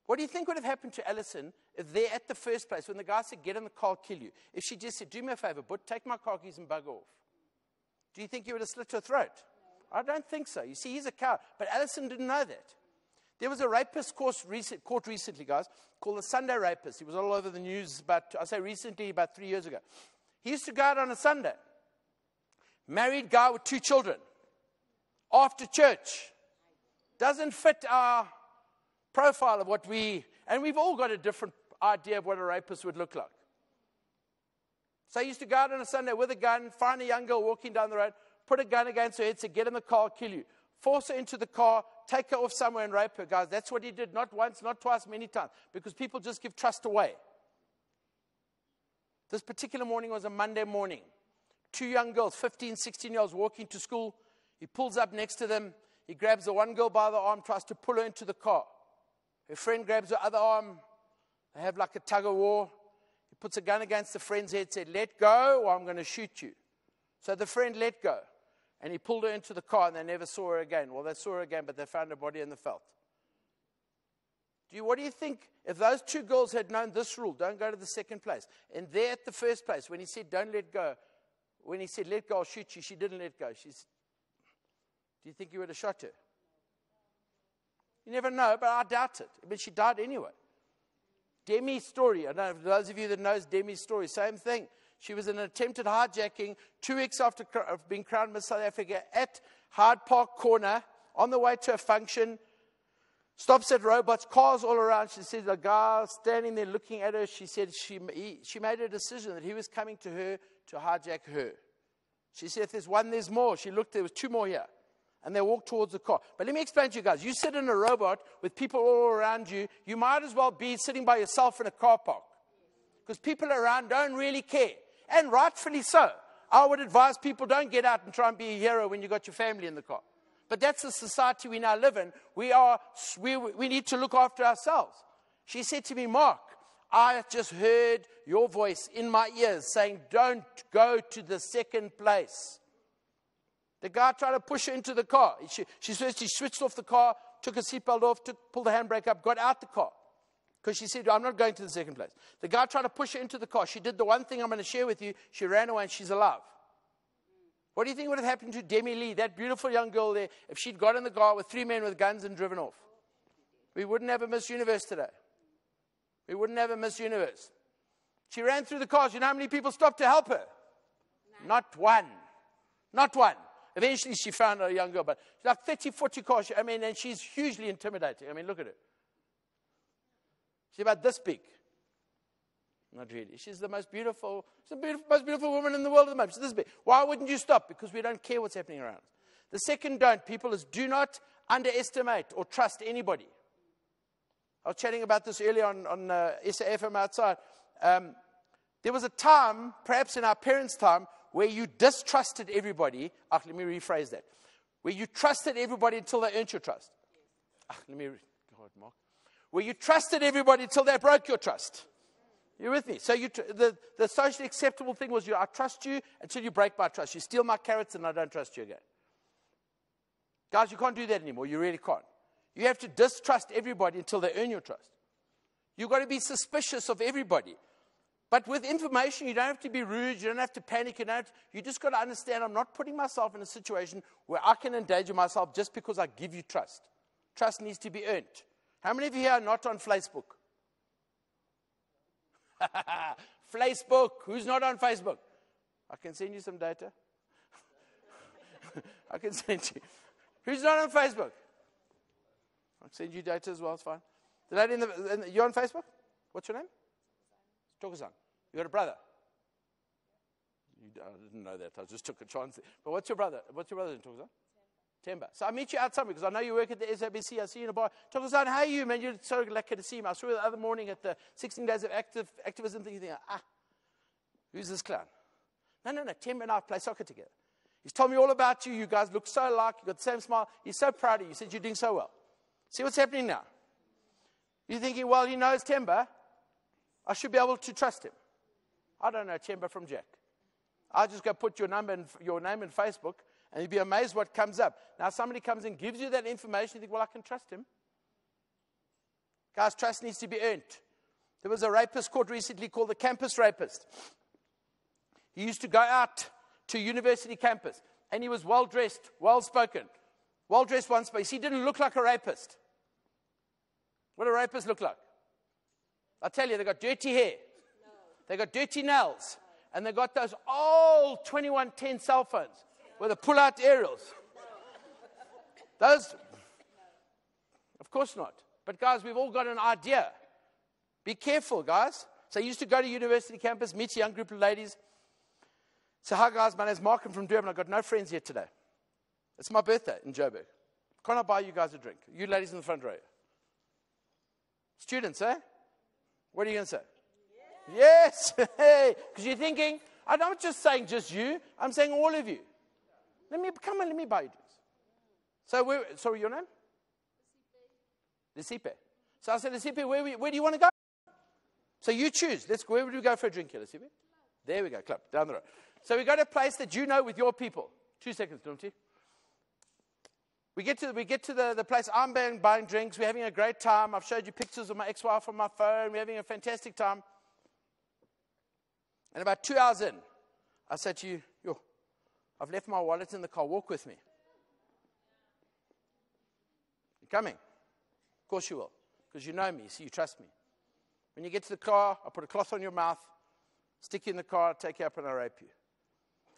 What do you think would have happened to Alison if they're at the first place, when the guy said, get in the car, I'll kill you? If she just said, do me a favor, but take my car keys and bugger off. Do you think he would have slit her throat? I don't think so. You see, he's a coward. But Alison didn't know that. There was a rapist court recently, guys, called the Sunday Rapist. He was all over the news about 3 years ago. He used to go out on a Sunday. Married guy with 2 children. After church. Doesn't fit our profile of what and we've all got a different idea of what a rapist would look like. So he used to go out on a Sunday with a gun, find a young girl walking down the road, put a gun against her head, say, get in the car, I'll kill you. Force her into the car, take her off somewhere and rape her. Guys, that's what he did, not once, not twice, many times, because people just give trust away. This particular morning was a Monday morning. 2 young girls, 15, 16-year-olds, walking to school. He pulls up next to them. He grabs the one girl by the arm, tries to pull her into the car. Her friend grabs her other arm. They have like a tug of war. He puts a gun against the friend's head, said, let go or I'm going to shoot you. So the friend let go. And he pulled her into the car and they never saw her again. Well, they saw her again, but they found her body in the veld. What do you think if those 2 girls had known this rule, don't go to the second place, and they're at the first place, when he said, don't let go, when he said, let go, I'll shoot you, she didn't let go. Do you think he would have shot her? You never know, but I doubt it. But she died anyway. Demi's story, I don't know, for those of you that knows Demi's story, same thing. She was in an attempted hijacking 2 weeks after being crowned Miss South Africa at Hyde Park Corner, on the way to a function, stops at robots, cars all around. She said, the guy standing there looking at her, she said she made a decision that he was coming to her to hijack her. She said, if there's one, there's more. She looked, there was 2 more here. And they walked towards the car. But let me explain to you guys. You sit in a robot with people all around you. You might as well be sitting by yourself in a car park. Because people around don't really care. And rightfully so. I would advise people, don't get out and try and be a hero when you've got your family in the car. But that's the society we now live in. We need to look after ourselves. She said to me, Mark, I just heard your voice in my ears saying, don't go to the second place. The guy tried to push her into the car. She switched off the car, took her seatbelt off, pulled the handbrake up, got out the car. Because she said, I'm not going to the second place. The guy tried to push her into the car. She did the one thing I'm going to share with you. She ran away and she's alive. What do you think would have happened to Demi Lee, that beautiful young girl there, if she'd got in the car with 3 men with guns and driven off? We wouldn't have a Miss Universe today. We wouldn't have a Miss Universe. She ran through the cars. You know how many people stopped to help her? Not one. Not one. Eventually she found a young girl, but she's like 30, 40 cars. And she's hugely intimidating. Look at her. She's about this big. Not really. She's the most beautiful woman in the world at the moment. She's this big. Why wouldn't you stop? Because we don't care what's happening around us. The second don't, people, is do not underestimate or trust anybody. I was chatting about this earlier on SAFM outside. There was a time, perhaps in our parents' time, where you distrusted everybody. Let me rephrase that. Where you trusted everybody until they earned your trust. Where you trusted everybody until they broke your trust. You're with me? So the socially acceptable thing was, I trust you until you break my trust. You steal my carrots and I don't trust you again. Guys, you can't do that anymore. You really can't. You have to distrust everybody until they earn your trust. You've got to be suspicious of everybody. But with information, you don't have to be rude. You don't have to panic. You just got to understand, I'm not putting myself in a situation where I can endanger myself just because I give you trust. Trust needs to be earned. How many of you here are not on Facebook? Facebook. Who's not on Facebook? I can send you some data. I can send you. Who's not on Facebook? I'll send you data as well. It's fine. The lady you're on Facebook? What's your name? Tokozan. You got a brother? I didn't know that. I just took a chance. But what's your brother? What's your brother in Tokozan? Temba. So I meet you outside because I know you work at the SABC. I see you in a bar. Tokozan, how are you, man? You're so lucky to see him. I saw you the other morning at the 16 days of activism thing. You think, who's this clown? No. Temba and I play soccer together. He's told me all about you. You guys look so alike. You got the same smile. He's so proud of you. He said you're doing so well. See what's happening now? You're thinking, well, he knows Temba. I should be able to trust him. I don't know Temba from Jack. I just go put your name in Facebook, and you'd be amazed what comes up. Now, somebody comes and gives you that information, you think, well, I can trust him. Guys, trust needs to be earned. There was a rapist caught recently called the campus rapist. He used to go out to university campus, and he was well-dressed, well-spoken. Well-dressed, one-spoken. He didn't look like a rapist. What do rapists look like? I tell you, they got dirty hair. No. They got dirty nails. And they got those old 2110 cell phones with the pull-out aerials. Those, of course not. But guys, we've all got an idea. Be careful, guys. So I used to go to university campus, meet a young group of ladies. So, hi guys, my name's Mark. I'm from Durban. I've got no friends here today. It's my birthday in Joburg. Can I buy you guys a drink? You ladies in the front row. Students, eh? What are you going to say? Yes. Hey, because you're thinking, I'm not just saying just you. I'm saying all of you. Let me buy you drinks. So, sorry, your name? Lesipe. So I said, Lesipe, where do you want to go? So you choose. Where would we go for a drink here, Lesipe? There we go, club, down the road. So we go to a place that you know with your people. 2 seconds, don't you? We get to the place. I'm buying drinks. We're having a great time. I've showed you pictures of my ex-wife on my phone. We're having a fantastic time. And about 2 hours in, I said to you, I've left my wallet in the car. Walk with me. You coming? Of course you will. Because you know me, so you trust me. When you get to the car, I put a cloth on your mouth, stick you in the car, take you up, and I rape you.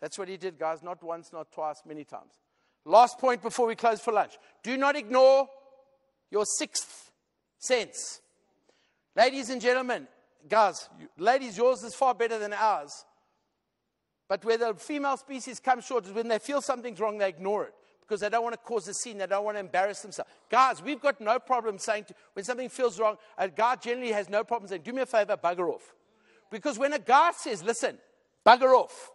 That's what he did, guys. Not once, not twice, many times. Last point before we close for lunch. Do not ignore your sixth sense. Ladies and gentlemen, guys, ladies, yours is far better than ours. But where the female species comes short is when they feel something's wrong, they ignore it. Because they don't want to cause a scene. They don't want to embarrass themselves. Guys, we've got no problem saying, when something feels wrong, a guy generally has no problem saying, do me a favor, bugger off. Because when a guy says, listen, bugger off.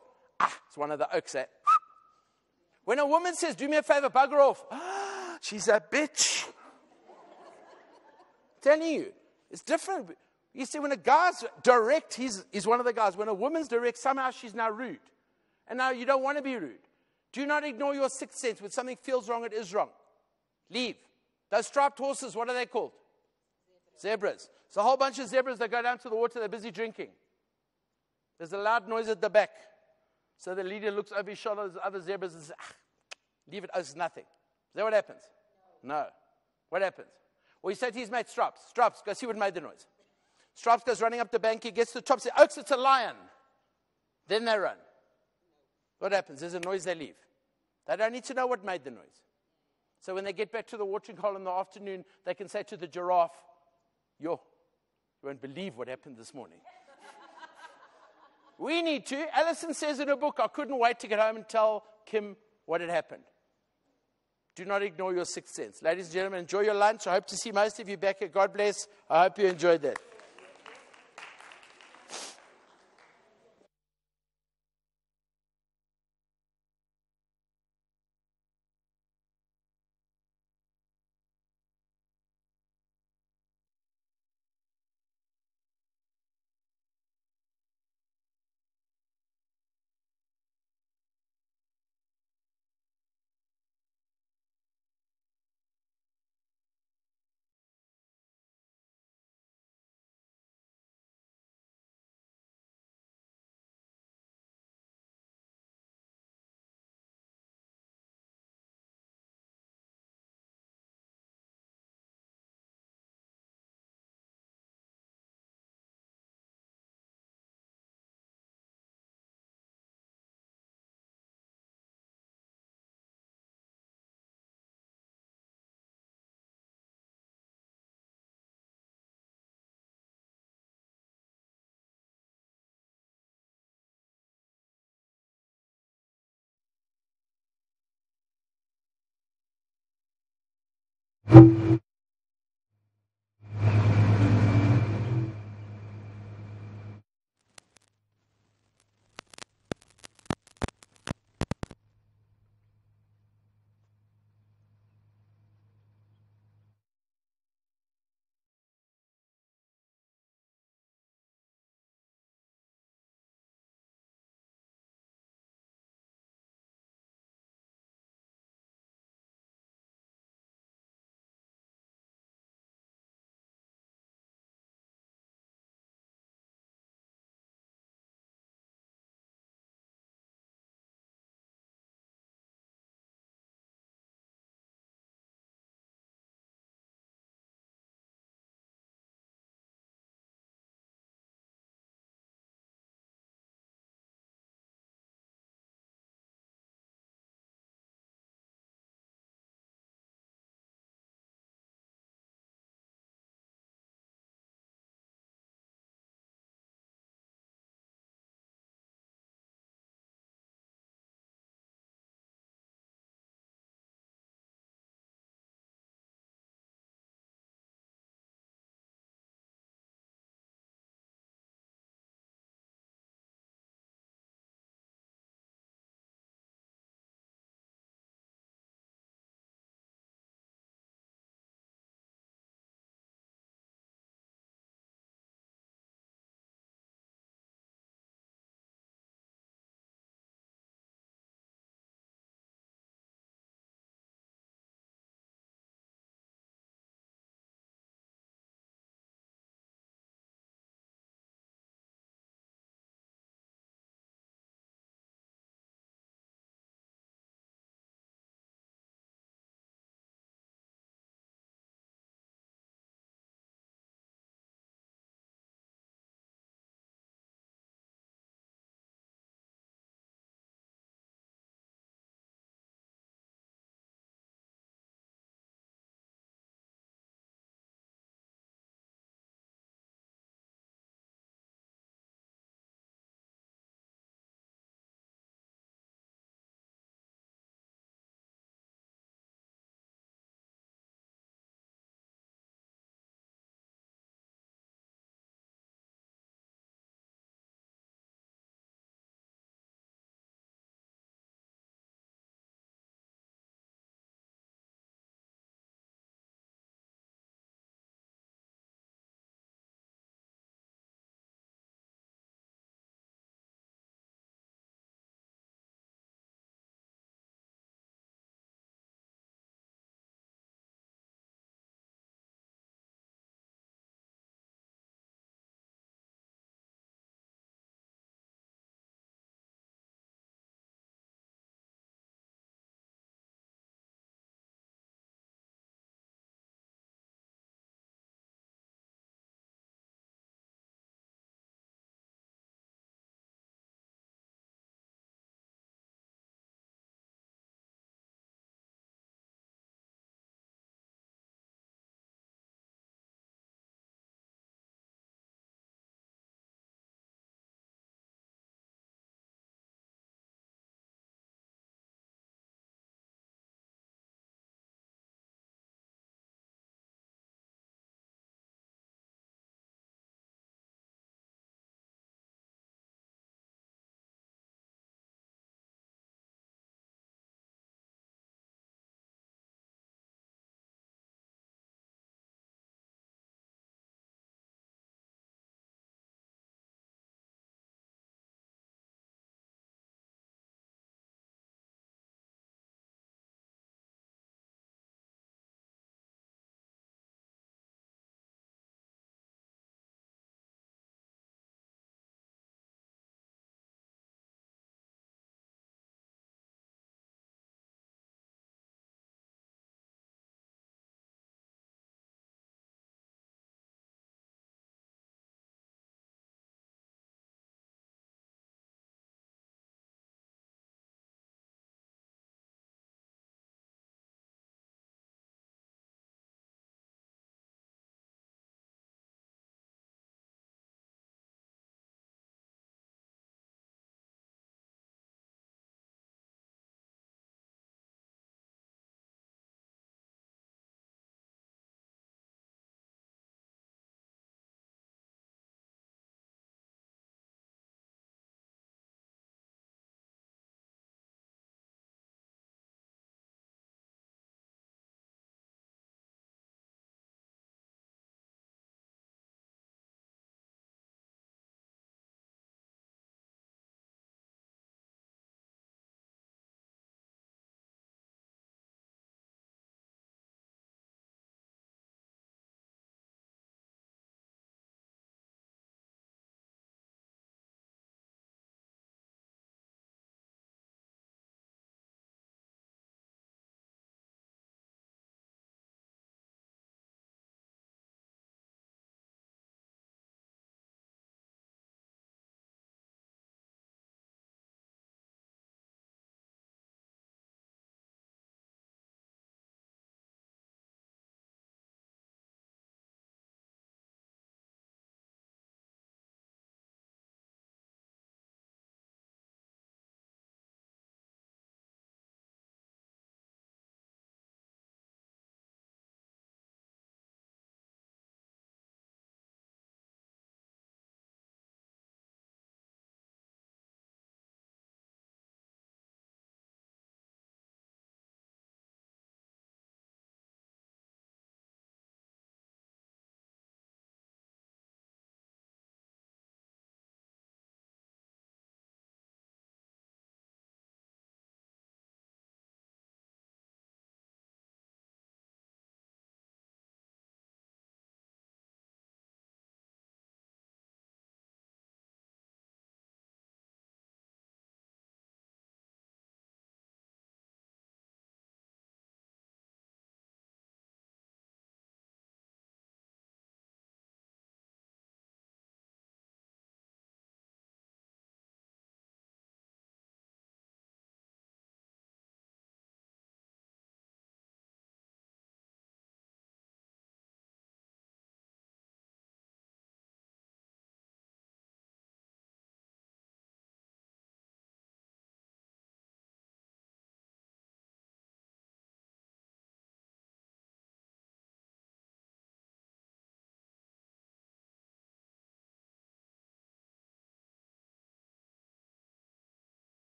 It's one of the oaks, eh? When a woman says, do me a favor, bugger off. She's a bitch. I'm telling you, it's different. You see, when a guy's direct, he's one of the guys. When a woman's direct, somehow she's now rude. And now you don't want to be rude. Do not ignore your sixth sense. When something feels wrong, it is wrong. Leave. Those striped horses, what are they called? Zebras. It's a whole bunch of zebras that go down to the water. They're busy drinking. There's a loud noise at the back. So the leader looks over his shoulder at the other zebras and says, leave it, it's nothing. Is that what happens? No. What happens? Well, he said to his mate, Strops, go see what made the noise. Strops goes running up the bank. He gets to the top, says, Oaks, it's a lion. Then they run. What happens? There's a noise, they leave. They don't need to know what made the noise. So when they get back to the watering hole in the afternoon, they can say to the giraffe, yo, you won't believe what happened this morning. We need to. Alison says in her book, I couldn't wait to get home and tell Kim what had happened. Do not ignore your sixth sense. Ladies and gentlemen, enjoy your lunch. I hope to see most of you back here. God bless. I hope you enjoyed that.